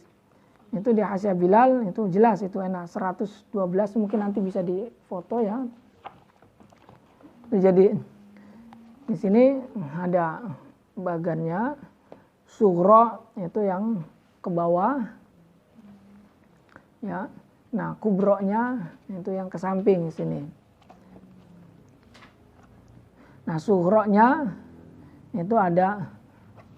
Itu di Hasyiah Bilal, itu jelas, itu enak, 112 mungkin nanti bisa difoto ya. Jadi di sini ada bagannya, sughra itu yang ke bawah, ya. Nah kubronya itu yang ke samping di sini. Nah sughronya itu ada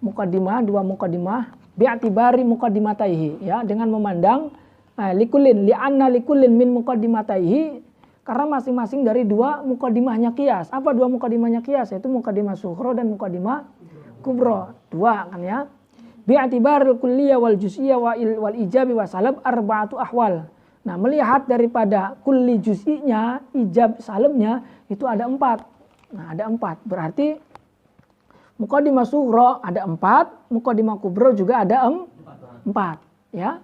muqaddimah, 2 muqaddimah, bi'atibari muqaddimataihi, ya, dengan memandang li'anna likulin min muqaddimataihi, karena masing-masing dari 2 muqaddimahnya qiyas. Apa 2 muqaddimahnya qiyas? Yaitu muqaddimah sughra dan muqaddimah kubra. 2 kan ya. Bi'atibaril kulliyah wal juz'iyah wal ijabi wa salab arba'atu ahwal. Nah, melihat daripada kulli juz'inya, ijab salabnya itu ada 4. Nah, ada 4. Berarti muqaddimah sughra ada 4, muqaddimah kubra juga ada 4, ya.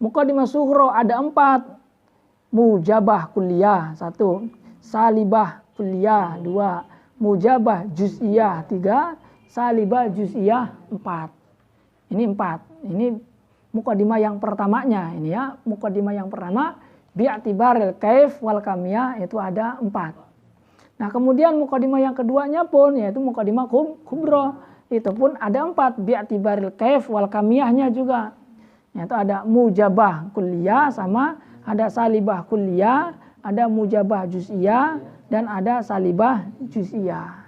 Muqaddimah sughra ada 4, mujabah kulliyah 1, salibah kulliyah 2, mujabah juz'iyah 3, salibah juz'iyah 4. Ini 4. Ini muqaddimah yang pertamanya ini ya. Muqaddimah yang pertama bi'atibaril kaif wal kamiyah itu ada 4. Nah kemudian muqaddimah yang keduanya pun yaitu muqaddimah kubra, itu pun ada 4, bi'atibaril kaif wal kamiyahnya juga, yaitu ada mujabah kulliyah, sama ada salibah kulliyah, ada mujabah juz'iyah, dan ada salibah juz'iyah,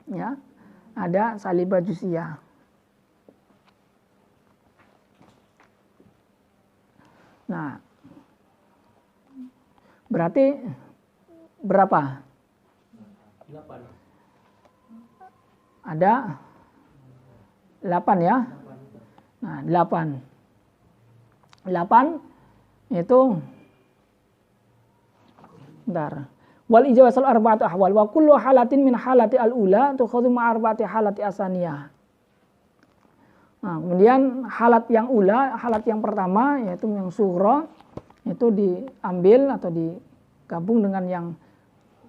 ya, ada salibah juz'iyah. Nah berarti berapa? 8. Ada 8 ya. Nah, 8 itu bentar. Wal ijazal arba'atu ahwal wa kullu halatin min halati al-ula tukhadhu ma arba'ati halati asaniyah. Nah, kemudian halat yang ula, halat yang pertama yaitu yang sughra itu diambil atau digabung dengan yang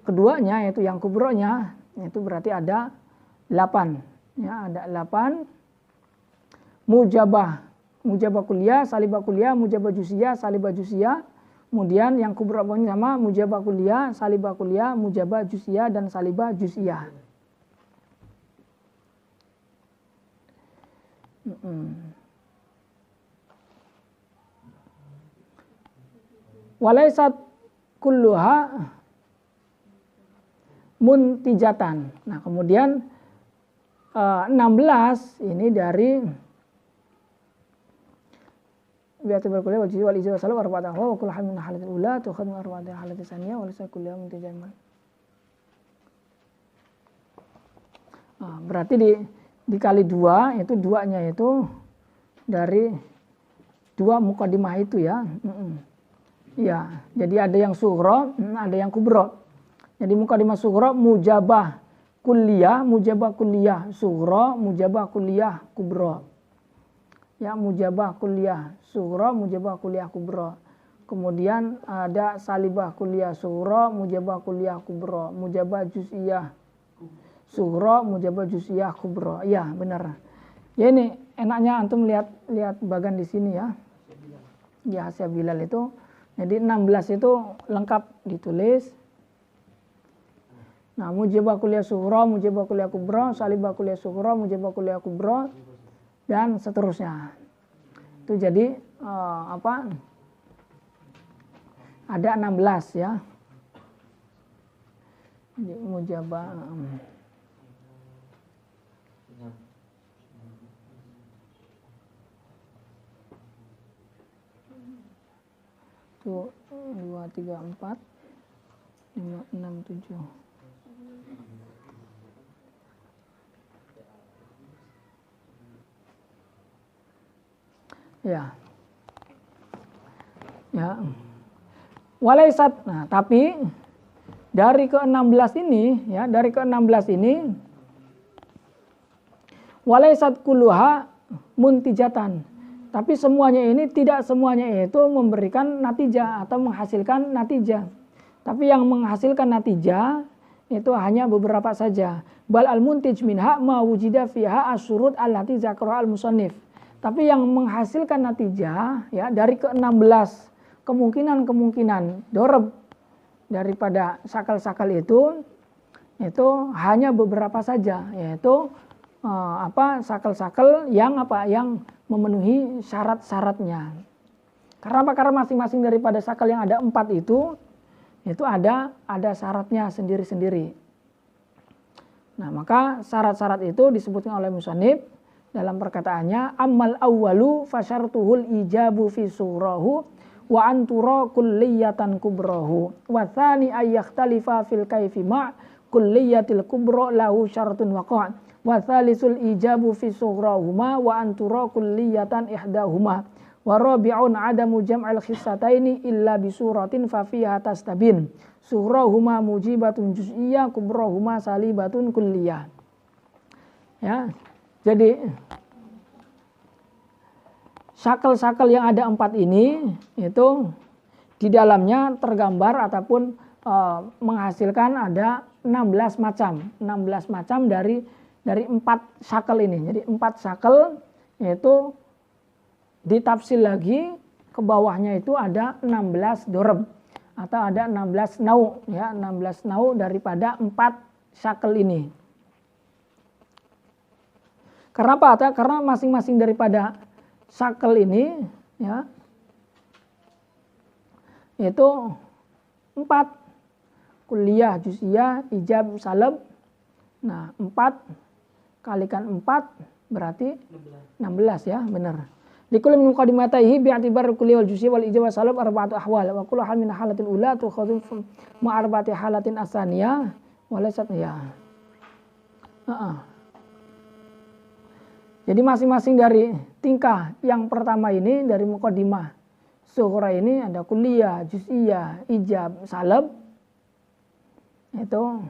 keduanya yaitu yang kubronya, itu berarti ada 8, ya, ada 8. Mujabah kulliyah, salibah kulliyah, mujabah juz'iyah, salibah juz'iyah. Kemudian yang kubronya sama mujabah kulliyah, salibah kulliyah, mujabah juz'iyah, dan salibah juz'iyah. Walaysat kulluha muntijatan. Nah kemudian 16 ini dari bi'ati berkuliah wajib wal ijazah salam arba'atan wa kullu hal min halatil ula tukhadhu min arba'ati halatil tsaniyah wa laysa kulluha muntijatan. Nah, berarti dikali 2 itu 2-nya itu dari 2 muqaddimah itu ya. Ya, jadi ada yang sughra, ada yang kubra. Jadi muqaddimah sughra mujabah kulliyah sughra, mujabah kulliyah kubra. Ya, mujabah kulliyah sughra, mujabah kulliyah kubra. Kemudian ada salibah kulliyah sughra, mujabah kulliyah kubra, mujabah juz'iyah sughra, mujabah juz'iyah kubra. Ya, benar. Ya ini enaknya antum lihat bagan di sini ya. Di Hasyiah Bilal itu. Jadi 16 itu lengkap ditulis. Nah, mujabah kulliyah sughra, mujabah kulliyah kubra, salibah kulliyah sughra, mujabah kulliyah kubra, dan seterusnya. Itu jadi ada 16 ya. Jadi mujabah itu 2, 3, 4, 5, 6, 7. Ya. Ya. Walaisat. Nah, tapi dari ke-16 ini ya, dari ke-16 ini walaisat kulluha muntijatan. Tapi semuanya ini tidak semuanya itu memberikan natijah atau menghasilkan natijah. Tapi yang menghasilkan natijah itu hanya beberapa saja. Bal al-muntij minha ma wujida fiha asyurut allati zakara al-musannif. Tapi yang menghasilkan natijah ya dari ke-16 kemungkinan dorab daripada sakal-sakal itu hanya beberapa saja, yaitu sakal-sakal yang memenuhi syarat-syaratnya. Karena apa? Karena masing-masing daripada sakal yang ada 4 itu ada syaratnya sendiri-sendiri. Nah, maka syarat-syarat itu disebutkan oleh musannif dalam perkataannya, ammal awwalu fasyartuhul ijabu fi surahu wa antura kulliyatan kubrahu wa tsani ayyahtalifa fil kaifi ma kulliyatil kubra lahu syaratun waqa'a wa tsalisul ijabu fi surahuma wa antura kulliyatan ihdahuma wa rabi'un adamu jam'al khissataini illa bi suratin fa fiha tastabin surahuma mujibatun juz'iyyah kubrahuma salibatun kulliyah. Ya. Jadi sakal-sakal yang ada 4 ini itu di dalamnya tergambar ataupun menghasilkan ada 16 macam dari 4 sakal ini. Jadi 4 sakal yaitu ditafsir lagi ke bawahnya itu ada 16 dorab atau ada 16 nau ya, 16 nau daripada 4 sakal ini. Karena apa? Karena masing-masing daripada sakal ini ya itu 4 kulliyah, juz'iyah, ijab, salab. Nah, 4 kalikan 4 berarti 16 ya, benar. Likulli min muqaddimatihi bi'atibar kulliyah wal juz'iyah wal ijab wal salab arba'atu ahwal wa kullu hal min halatil ula tukhadhu ma arba'ati halatin asaniyah wa laysat ya. Jadi masing-masing dari tingkah yang pertama ini dari muqaddimah sughra ini ada kulliyah, juz'iyah, ijab, salab. Itu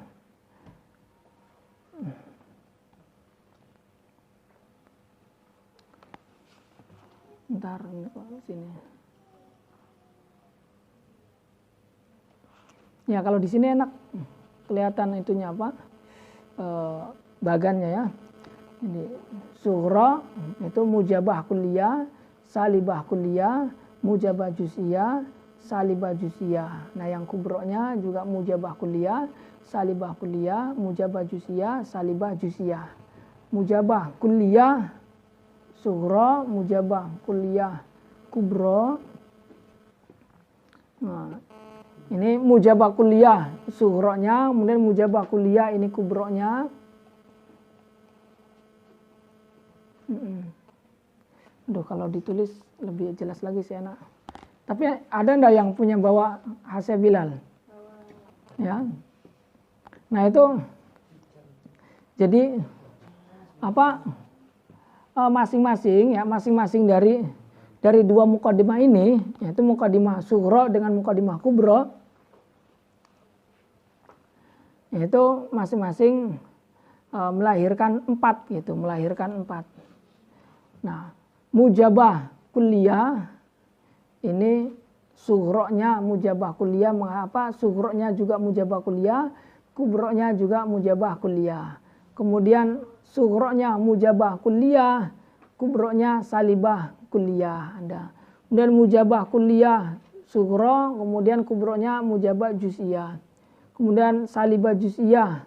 ntar sini. Ya kalau di sini enak kelihatan itunya apa bagannya ya. Jadi sughra itu mujabah kulliyah, salibah kulliyah, mujabah juz'iyah, salibah juz'iyah. Nah yang kubronya juga mujabah kulliyah, salibah kulliyah, mujabah juz'iyah, salibah juz'iyah. Mujabah kulliyah sughra, mujabah kulliyah kubro. Nah, ini mujabah kulliyah sughronya, kemudian mujabah kulliyah ini kubronya. Aduh kalau ditulis lebih jelas lagi sih enak. Tapi ada enggak yang punya bawa Hasya Bilal? Ya. Nah itu jadi apa masing-masing dari dua muqaddimah ini, yaitu muqaddimah sughra dengan muqaddimah kubra, yaitu masing-masing melahirkan 4 gitu, melahirkan 4. Nah, mujabah kulliyah ini sughronya mujabah kulliyah, mengapa sughronya juga mujabah kulliyah, kubronya juga mujabah kulliyah. Kemudian sughronya mujabah kulliyah, kubronya salibah kulliyah. Ada. Kemudian mujabah kulliyah sughro, kemudian kubronya mujabah juz'iyah. Kemudian salibah juz'iyah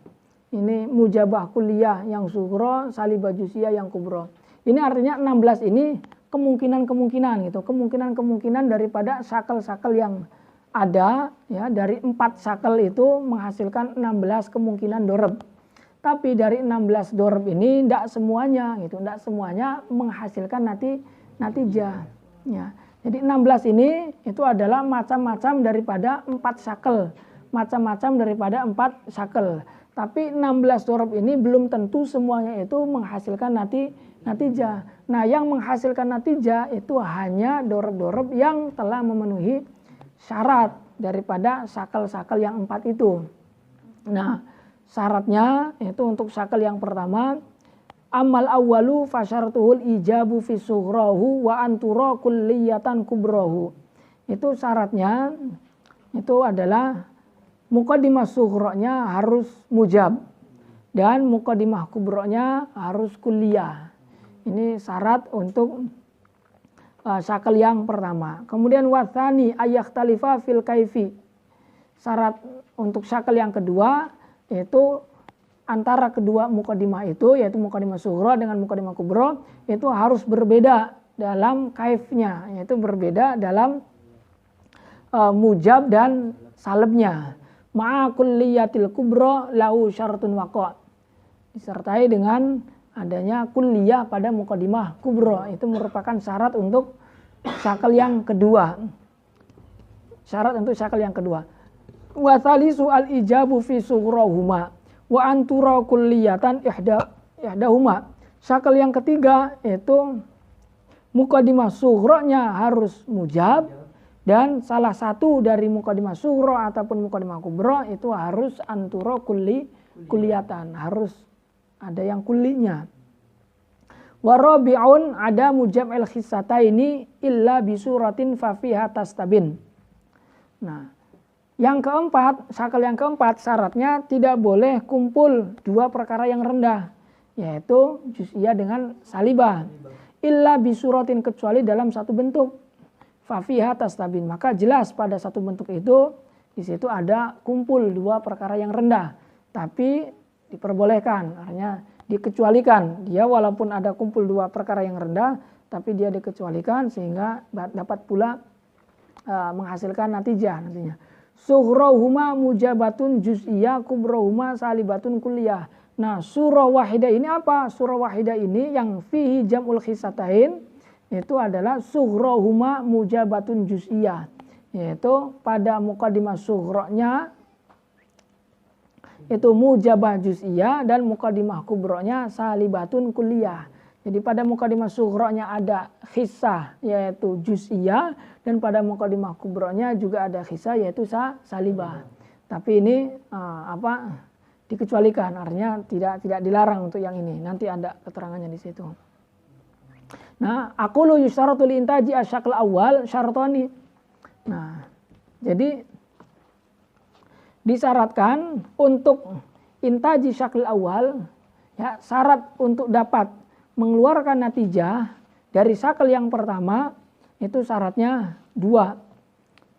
ini mujabah kulliyah yang sughro, salibah juz'iyah yang kubro. Ini artinya 16 ini kemungkinan gitu, kemungkinan daripada sakal-sakal yang ada ya, dari 4 sakal itu menghasilkan 16 kemungkinan dorab. Tapi dari 16 dorab ini tidak semuanya gitu, tidak semuanya menghasilkan natijah ya. Jadi 16 ini itu adalah macam-macam daripada 4 sakal, macam-macam daripada 4 sakal. Tapi 16 dorab ini belum tentu semuanya itu menghasilkan natijah. Nah, yang menghasilkan natijah itu hanya dorab-dorab yang telah memenuhi syarat daripada sakal-sakal yang 4 itu. Nah, syaratnya itu untuk sakal yang pertama, amal awwalu fasyartuhul ijabu fi sughrahu wa antura kulliyatan kubrahu. Itu syaratnya itu adalah muqaddimah sughronya harus mujab dan muqaddimah kubronya harus kulliyah. Ini syarat untuk syakal yang pertama. Kemudian watsani ayakhtalifa fil kaifi. Syarat untuk syakal yang kedua yaitu antara kedua muqaddimah itu, yaitu muqaddimah sughra dengan muqaddimah kubra, itu harus berbeda dalam kaifnya, yaitu berbeda dalam mujab dan salabnya. Ma'a kulliyatil kubra lahu syaratun waqa'. Disertai dengan adanya kulliyah pada muqaddimah kubra, itu merupakan syarat untuk syakal yang kedua. Syarat untuk syakal yang kedua. Wa thalitsu al ijabu fi sughrahuma wa antura kulliyatan ihdahuma. Syakal yang ketiga itu muqaddimah sughranya harus mujab dan salah satu dari muqaddimah sughra ataupun muqaddimah kubra itu harus antura kulliyatan, harus ada yang kullinya. Wa rabi'un ada mujam'il khissataini illa bisuratin fa fiha tastabin. Nah, yang keempat, syakal yang keempat syaratnya tidak boleh kumpul dua perkara yang rendah, yaitu juz'iyah dengan salibah. Illa bisuratin, kecuali dalam satu bentuk. Fa fiha tastabin, maka jelas pada satu bentuk itu di situ ada kumpul dua perkara yang rendah, tapi diperbolehkan, artinya dikecualikan. Dia walaupun ada kumpul dua perkara yang rendah, tapi dia dikecualikan sehingga dapat pula menghasilkan natijah nantinya. Sughrahuma mujabatun juz'iyah, kubrahuma salibatun kulliyah. Nah, surah wahidah ini apa? Surah wahidah ini yang fihi jam'ul khisatain itu adalah sughrahuma mujabatun juz'iyah, yaitu pada muqaddimah sughranya itu mujabah juz'iyah dan muqaddimah kubronya salibatun kulliyah. Jadi pada muqaddimah sughronya ada khissah yaitu juz'iyah, dan pada muqaddimah kubronya juga ada khissah yaitu salibah. Tapi ini dikecualikan, artinya tidak dilarang untuk yang ini. Nanti ada keterangannya di situ. Nah, aqulu yusyaratu li intaji asyakal awal syaratani. Nah, jadi disyaratkan untuk intaji syakal awal, ya, syarat untuk dapat mengeluarkan natijah dari syakal yang pertama itu syaratnya dua.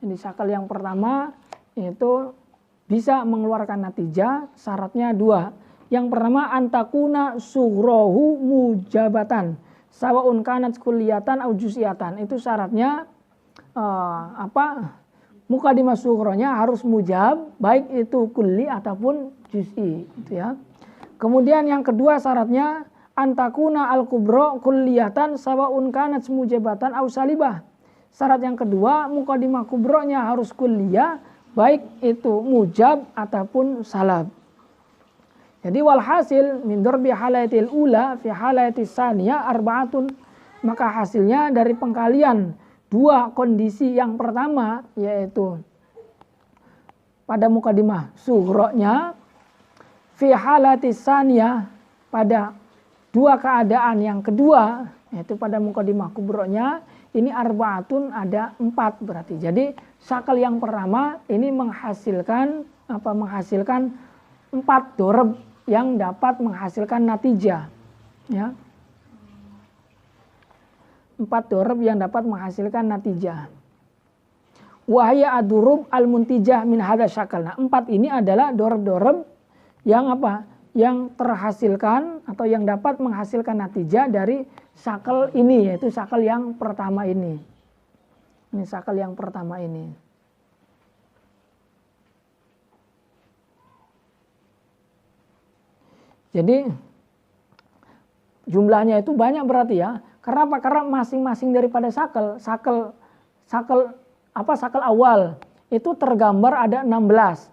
Jadi syakal yang pertama itu bisa mengeluarkan natijah, syaratnya dua. Yang pertama antakuna sughrohu mujabatan sawaun kanat kulliyatan au juz'iyatan. Itu syaratnya muqaddimah sughronya harus mujab, baik itu kulli ataupun juz'i, gitu ya. Kemudian yang kedua syaratnya antakuna al-kubra kulliyatan sawaun kanat mujabatan au salibah. Syarat yang kedua muqaddimah kubronya harus kulliyah, baik itu mujab ataupun salab. Jadi walhasil min darbi halayatil ula fi halayatis saniyah arba'atun. Maka hasilnya dari pengkalian dua kondisi yang pertama, yaitu pada muqaddimah sughronya fi halatis saniyah, pada dua keadaan yang kedua yaitu pada muqaddimah kubronya ini arba'atun, ada 4 berarti. Jadi syakal yang pertama ini menghasilkan 4 dorab yang dapat menghasilkan natijah, ya. 4 dorab yang dapat menghasilkan natijah. Wahya adurub al-muntijah min hadza syakal. Nah, 4 ini adalah dorab-dorab yang yang terhasilkan atau yang dapat menghasilkan natijah dari syakal ini, yaitu syakal yang pertama ini. Ini syakal yang pertama ini. Jadi jumlahnya itu banyak berarti ya. Karena apa? Karena masing-masing daripada syakal awal itu tergambar ada 16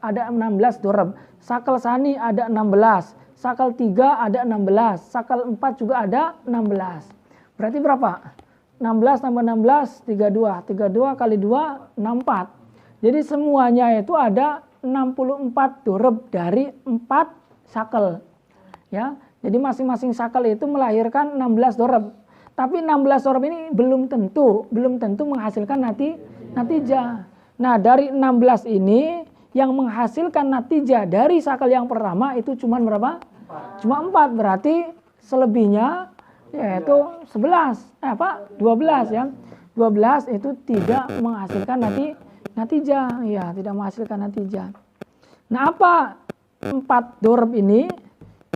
dorab. Syakal sani ada 16, syakal 3 ada 16, syakal 4 juga ada 16. Berarti berapa? 16 tambah 16 32. 32 kali 2 64. Jadi semuanya itu ada 64 dorab dari 4 syakal. Ya, jadi masing-masing syakal itu melahirkan 16 dorab. Tapi 16 dorab ini belum tentu menghasilkan natijah. Nah, dari 16 ini yang menghasilkan natijah dari sakal yang pertama itu cuma berapa? Cuma 4. Berarti selebihnya yaitu 12 ya. 12 itu tidak menghasilkan natijah, ya, tidak menghasilkan natijah. Nah, apa 4 dorob ini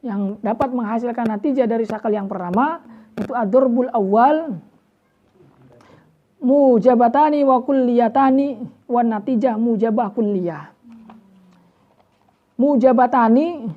yang dapat menghasilkan natijah dari sakal yang pertama? Itu ad-darbul awal mujabatani wa kulliyatani wa natijah mujabah kulliyah. Mujabatani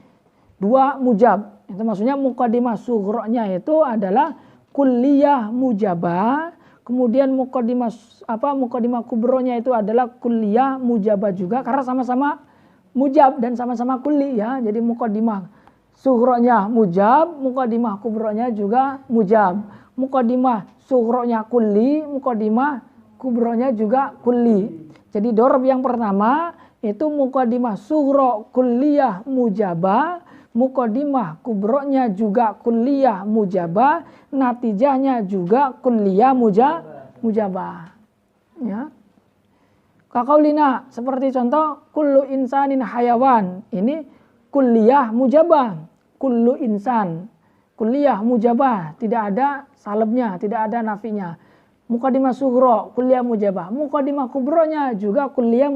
2 mujab. Itu maksudnya muqaddimah sughronya itu adalah kulliyah mujabah. Kemudian muqaddimah kubronya itu adalah kulliyah mujabah juga karena sama-sama mujab dan sama-sama kulli ya. Jadi muqaddimah sughronya mujab, muqaddimah kubronya juga mujab. Muqaddimah sughronya kulli, muqaddimah kubronya juga kulli. Jadi dorob yang pertama itu muqaddimah sughro kulliyah mujabah, muqaddimah kubronya juga kulliyah mujabah, natijahnya juga kulliyah mujabah. Ya. Kaqaulina seperti contoh kullu insanin hayawan. Ini kulliyah mujabah. Kullu insan. Kulliyah mujabah, tidak ada salebnya, tidak ada nafinya. Muqaddimah sughro kulliyah mujabah. Muqaddimah kubronya juga kulliyah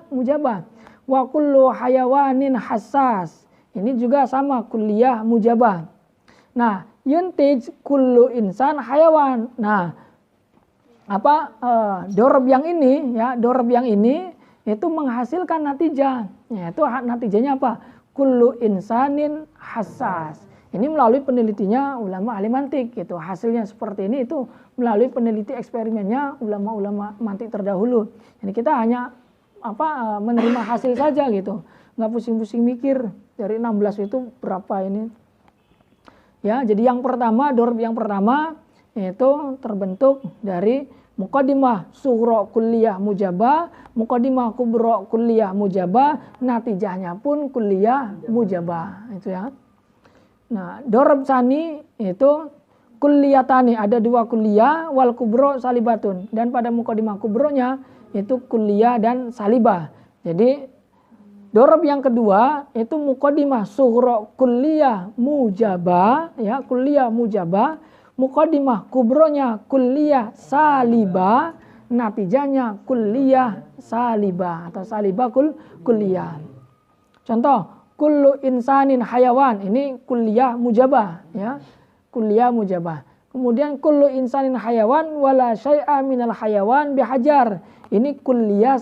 mujabah. Wa kullu hayawanin hassas. Ini juga sama kulliyah mujabah. Nah, yuntij kullu insan hayawan. Nah, dorob yang ini ya, dorob yang ini itu menghasilkan natijah. Yaitu natijahnya apa? Kullu insanin hassas. Ini melalui penelitinya ulama ahli mantik gitu. Hasilnya seperti ini itu melalui peneliti eksperimennya ulama-ulama mantik terdahulu. Jadi kita hanya menerima hasil saja gitu. Nggak pusing-pusing mikir dari 16 itu berapa ini. Ya, jadi yang pertama, dorob yang pertama itu terbentuk dari muqaddimah sughro kulliyah mujabah, muqaddimah kubro kulliyah mujabah, natijahnya pun kulliyah mujabah. Itu ya. Nah, dorob sani itu kulliyatani, ada 2 kulliyah, wal kubro salibatun. Dan pada muqaddimah kubronya itu kulliyah dan salibah. Jadi dorob yang kedua itu muqaddimah sughro kulliyah mujabah, ya, kulliyah mujabah, muqaddimah kubronya kulliyah salibah, natijahnya kulliyah salibah atau salibah kulliyah. Contoh kullu insanin hayawan, ini kulliyah mujabah ya, kulliyah mujabah. Kemudian kullu insanin hayawan wala syai'a minal hayawan bihajar. Ini kulliyah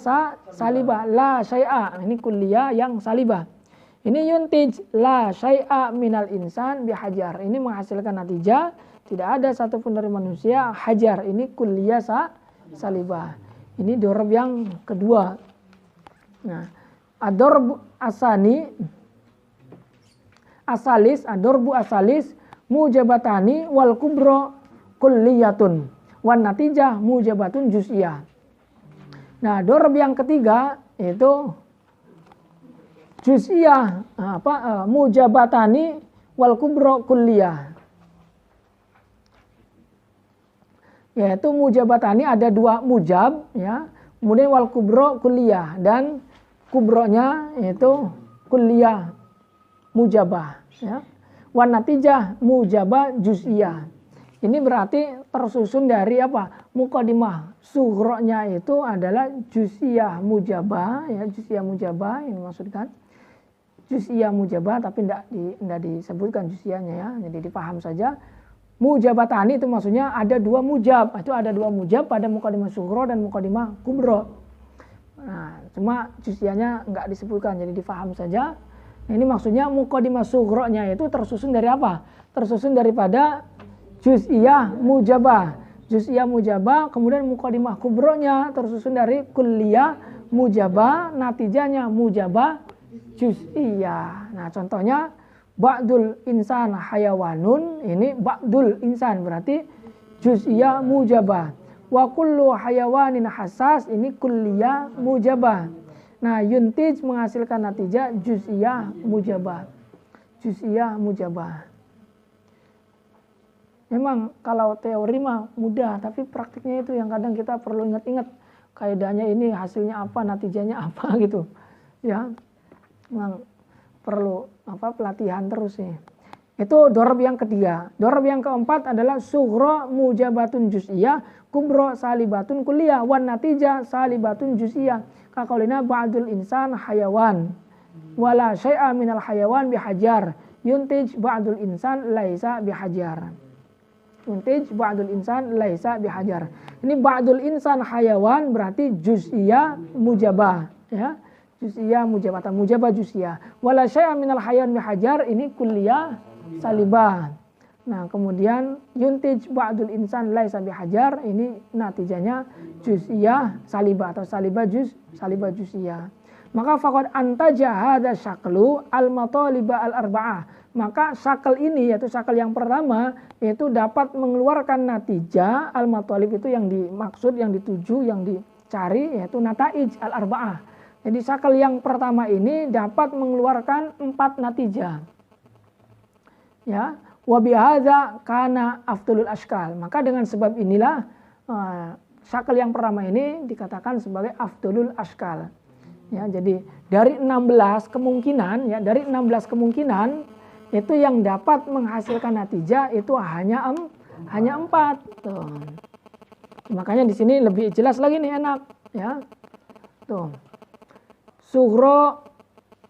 salibah, la syai'a, ini kulliyah yang salibah. Ini yuntij la syai'a minal insan bihajar. Ini menghasilkan natijah, tidak ada satupun dari manusia hajar. Ini kulliyah salibah. Ini dorob yang kedua. Nah, ad-darbu asani asalis, ad-darbu asalis mujabatani wal kubro kulliyatun wan natijah mujabatun juz'iyah. Nah, dorob yang ketiga itu juz'iyah, mujabatani wal kubro kulliyah. Yaitu mujabatani ada 2 mujab ya, kemudian wal kubro kulliyah dan kubronya itu kulliyah mujabah ya. Wan natijah mujabah juz'iyah. Ini berarti tersusun dari apa? Muqaddimah sughronya itu adalah juz'iyah mujabah ya, juz'iyah mujabah ini maksudkan. Juz'iyah mujabah tapi tidak disebutkan juz'iyahnya ya. Jadi dipaham saja. Mujabatani itu maksudnya ada 2 mujab. Itu ada 2 mujab pada muqaddimah sughro dan muqaddimah kubro. Nah, cuma juz'iyahnya enggak disebutkan, jadi dipaham saja. Ini maksudnya muqaddimah sughronya itu tersusun dari apa? Tersusun daripada juz'iyah mujabah. Juz'iyah mujabah, kemudian muqaddimah kubronya tersusun dari kulliyah mujabah, natijahnya mujabah juz'iyah. Nah, contohnya ba'dul insan hayawanun, ini ba'dul insan berarti juz'iyah mujabah. Wa kullu hayawanin hassas, ini kulliyah mujabah. Nah, yuntij menghasilkan natijah juz'iyah mujabah. Juz'iyah mujabah. Memang kalau teori mah mudah, tapi praktiknya itu yang kadang kita perlu ingat-ingat. Kaidahnya ini hasilnya apa, natijahnya apa gitu. ya. Memang perlu pelatihan terus nih. Itu dorob yang ketiga. Dorob yang keempat adalah sughra mujabatun juz'iyah, kubro salibatun kulliyah, wan natijah salibatun juz'iyah. Kaqaulina ba'dul insan hayawan wala syai'a minal hayawan bihajar, yuntij ba'dul insan laisa bihajar. Yuntij ba'dul insan laisa bihajar. Ini ba'dul insan hayawan berarti juz'iyah mujabah, ya. Juz'iyah mujabah, mujabah juz'iyah. Wala syai'a minal hayawan bihajar, ini kulliyah salibah. Nah, kemudian yuntij ba'dul insan laisa bihajar, ini natijanya juz'iyah salibah atau salibah juz'iyah. Maka faqad antaja hadza syaklu al-mataliba al-arba'ah. Maka syakal ini, yaitu syakal yang pertama, itu dapat mengeluarkan natijah al-matalib, itu yang dimaksud, yang dituju, yang dicari, yaitu nataij al-arba'ah. Jadi syakal yang pertama ini dapat mengeluarkan 4 natijah. Ya, wa bihadza kana afdalul ashkal. Maka dengan sebab inilah syakal yang pertama ini dikatakan sebagai afdalul ashkal. Ya, jadi dari 16 kemungkinan, ya, dari 16 kemungkinan itu yang dapat menghasilkan natijah itu hanya 4. Tuh. Makanya di sini lebih jelas lagi nih, enak, ya. Tuh. Sughra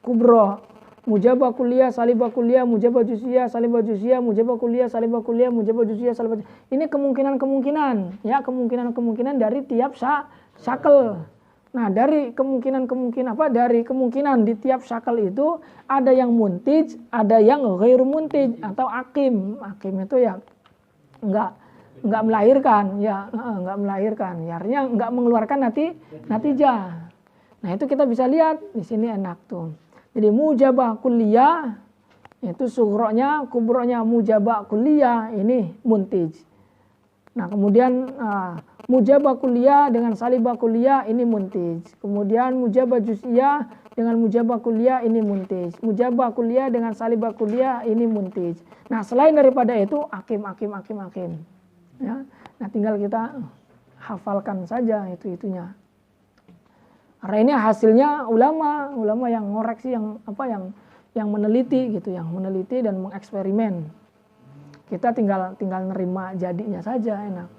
kubro, mujabah kulliyah, salibah kulliyah, mujabah juz'iyah, salibah juz'iyah, mujabah kulliyah, salibah kulliyah, mujabah juz'iyah, salibah juz'iyah. Ini kemungkinan-kemungkinan, ya, kemungkinan-kemungkinan dari tiap syakal. Nah, dari kemungkinan di tiap syakal itu ada yang muntij, ada yang ghairu muntij atau akim. Akim itu ya enggak melahirkan, ya, enggak melahirkan. Ya, artinya enggak mengeluarkan natijah. Nah, itu kita bisa lihat di sini, enak tuh. Jadi mujabah kulliyah itu sughronya, kubronya mujabah kulliyah ini muntij. Nah, kemudian mujabah kulliyah dengan salibah kulliyah ini muntij. Kemudian mujabah juz'iyah dengan mujabah kulliyah ini muntij. Mujabah kulliyah dengan salibah kulliyah ini muntij. Nah, selain daripada itu akim. Ya. Nah, tinggal kita hafalkan saja itunya. Karena ini hasilnya ulama yang ngoreksi, yang meneliti gitu, yang meneliti dan mengeksperimen. Kita tinggal nerima jadinya saja, enak.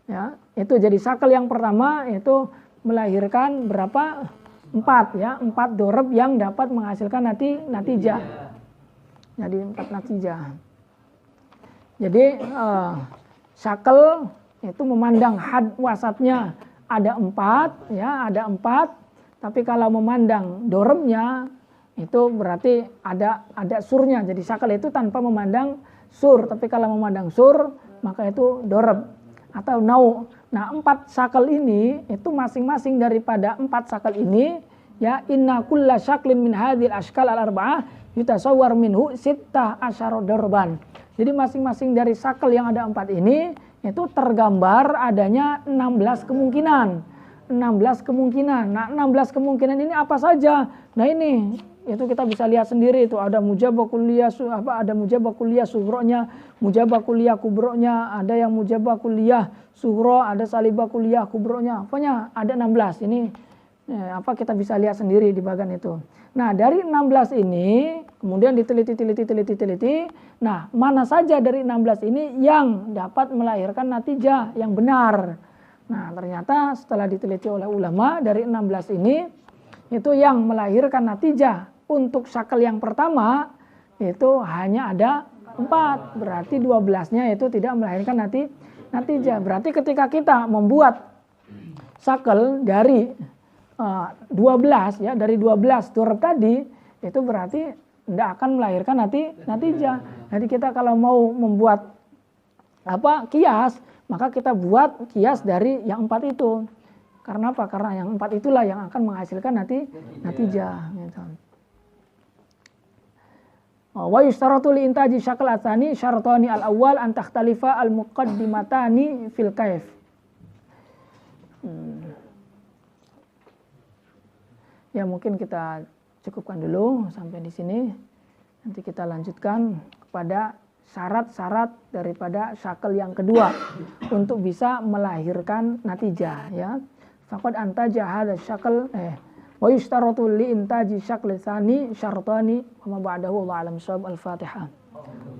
Ya, itu jadi syakal yang pertama itu melahirkan berapa? 4, ya, 4 dorob yang dapat menghasilkan natijah. Jadi 4 natijah. Jadi syakal itu memandang had wasatnya ada 4, ya, ada 4. Tapi kalau memandang dorobnya itu berarti ada surnya. Jadi syakal itu tanpa memandang sur. Tapi kalau memandang sur maka itu dorob atau nau. Nah, 4 syakal ini itu masing-masing daripada 4 syakal ini, ya, inna kulla syaklin min hadhil ashkal al-arba'ah yutasawwar minhu sittah asyara dorban. Jadi masing-masing dari syakal yang ada 4 ini itu tergambar adanya 16 kemungkinan. 16 kemungkinan. Nah, 16 kemungkinan ini apa saja? Nah, ini itu kita bisa lihat sendiri, itu ada mujabah kulliyah, ada mujabah kulliyah sughronya, mujabah kulliyah kubronya, ada yang mujabah kulliyah sughro, ada salibah kulliyah kubronya. Pokoknya ada 16. Ini kita bisa lihat sendiri di bagian itu. Nah, dari 16 ini kemudian diteliti. Nah, mana saja dari 16 ini yang dapat melahirkan natijah yang benar. Nah, ternyata setelah diteliti oleh ulama, dari 16 ini itu yang melahirkan natijah untuk syakal yang pertama itu hanya ada 4. Berarti 12-nya itu tidak melahirkan natijah. Berarti ketika kita membuat syakal dari 12, ya, dari 12 dorob tadi, itu berarti tidak akan melahirkan natijah. Jadi kita kalau mau membuat kias, maka kita buat kias dari yang 4 itu. Karena apa? Karena yang 4 itulah yang akan menghasilkan natijah. Gitu. Wa yustaratu li intaji syakal atsani syaratani al-awwal an takhtalifa al-muqaddimatani fil kaif. Ya, mungkin kita cukupkan dulu sampai di sini. Nanti kita lanjutkan kepada syarat-syarat daripada syakal yang kedua untuk bisa melahirkan natijah, ya. Faqad antaja hadza syakal Wa yushtaratu li intaji syakli tsani syartani wa ma ba'dahu wallahu a'lam. Al-Fatihah.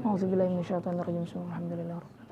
A'udzubillahi minasyaitonir rajim. Alhamdulillah.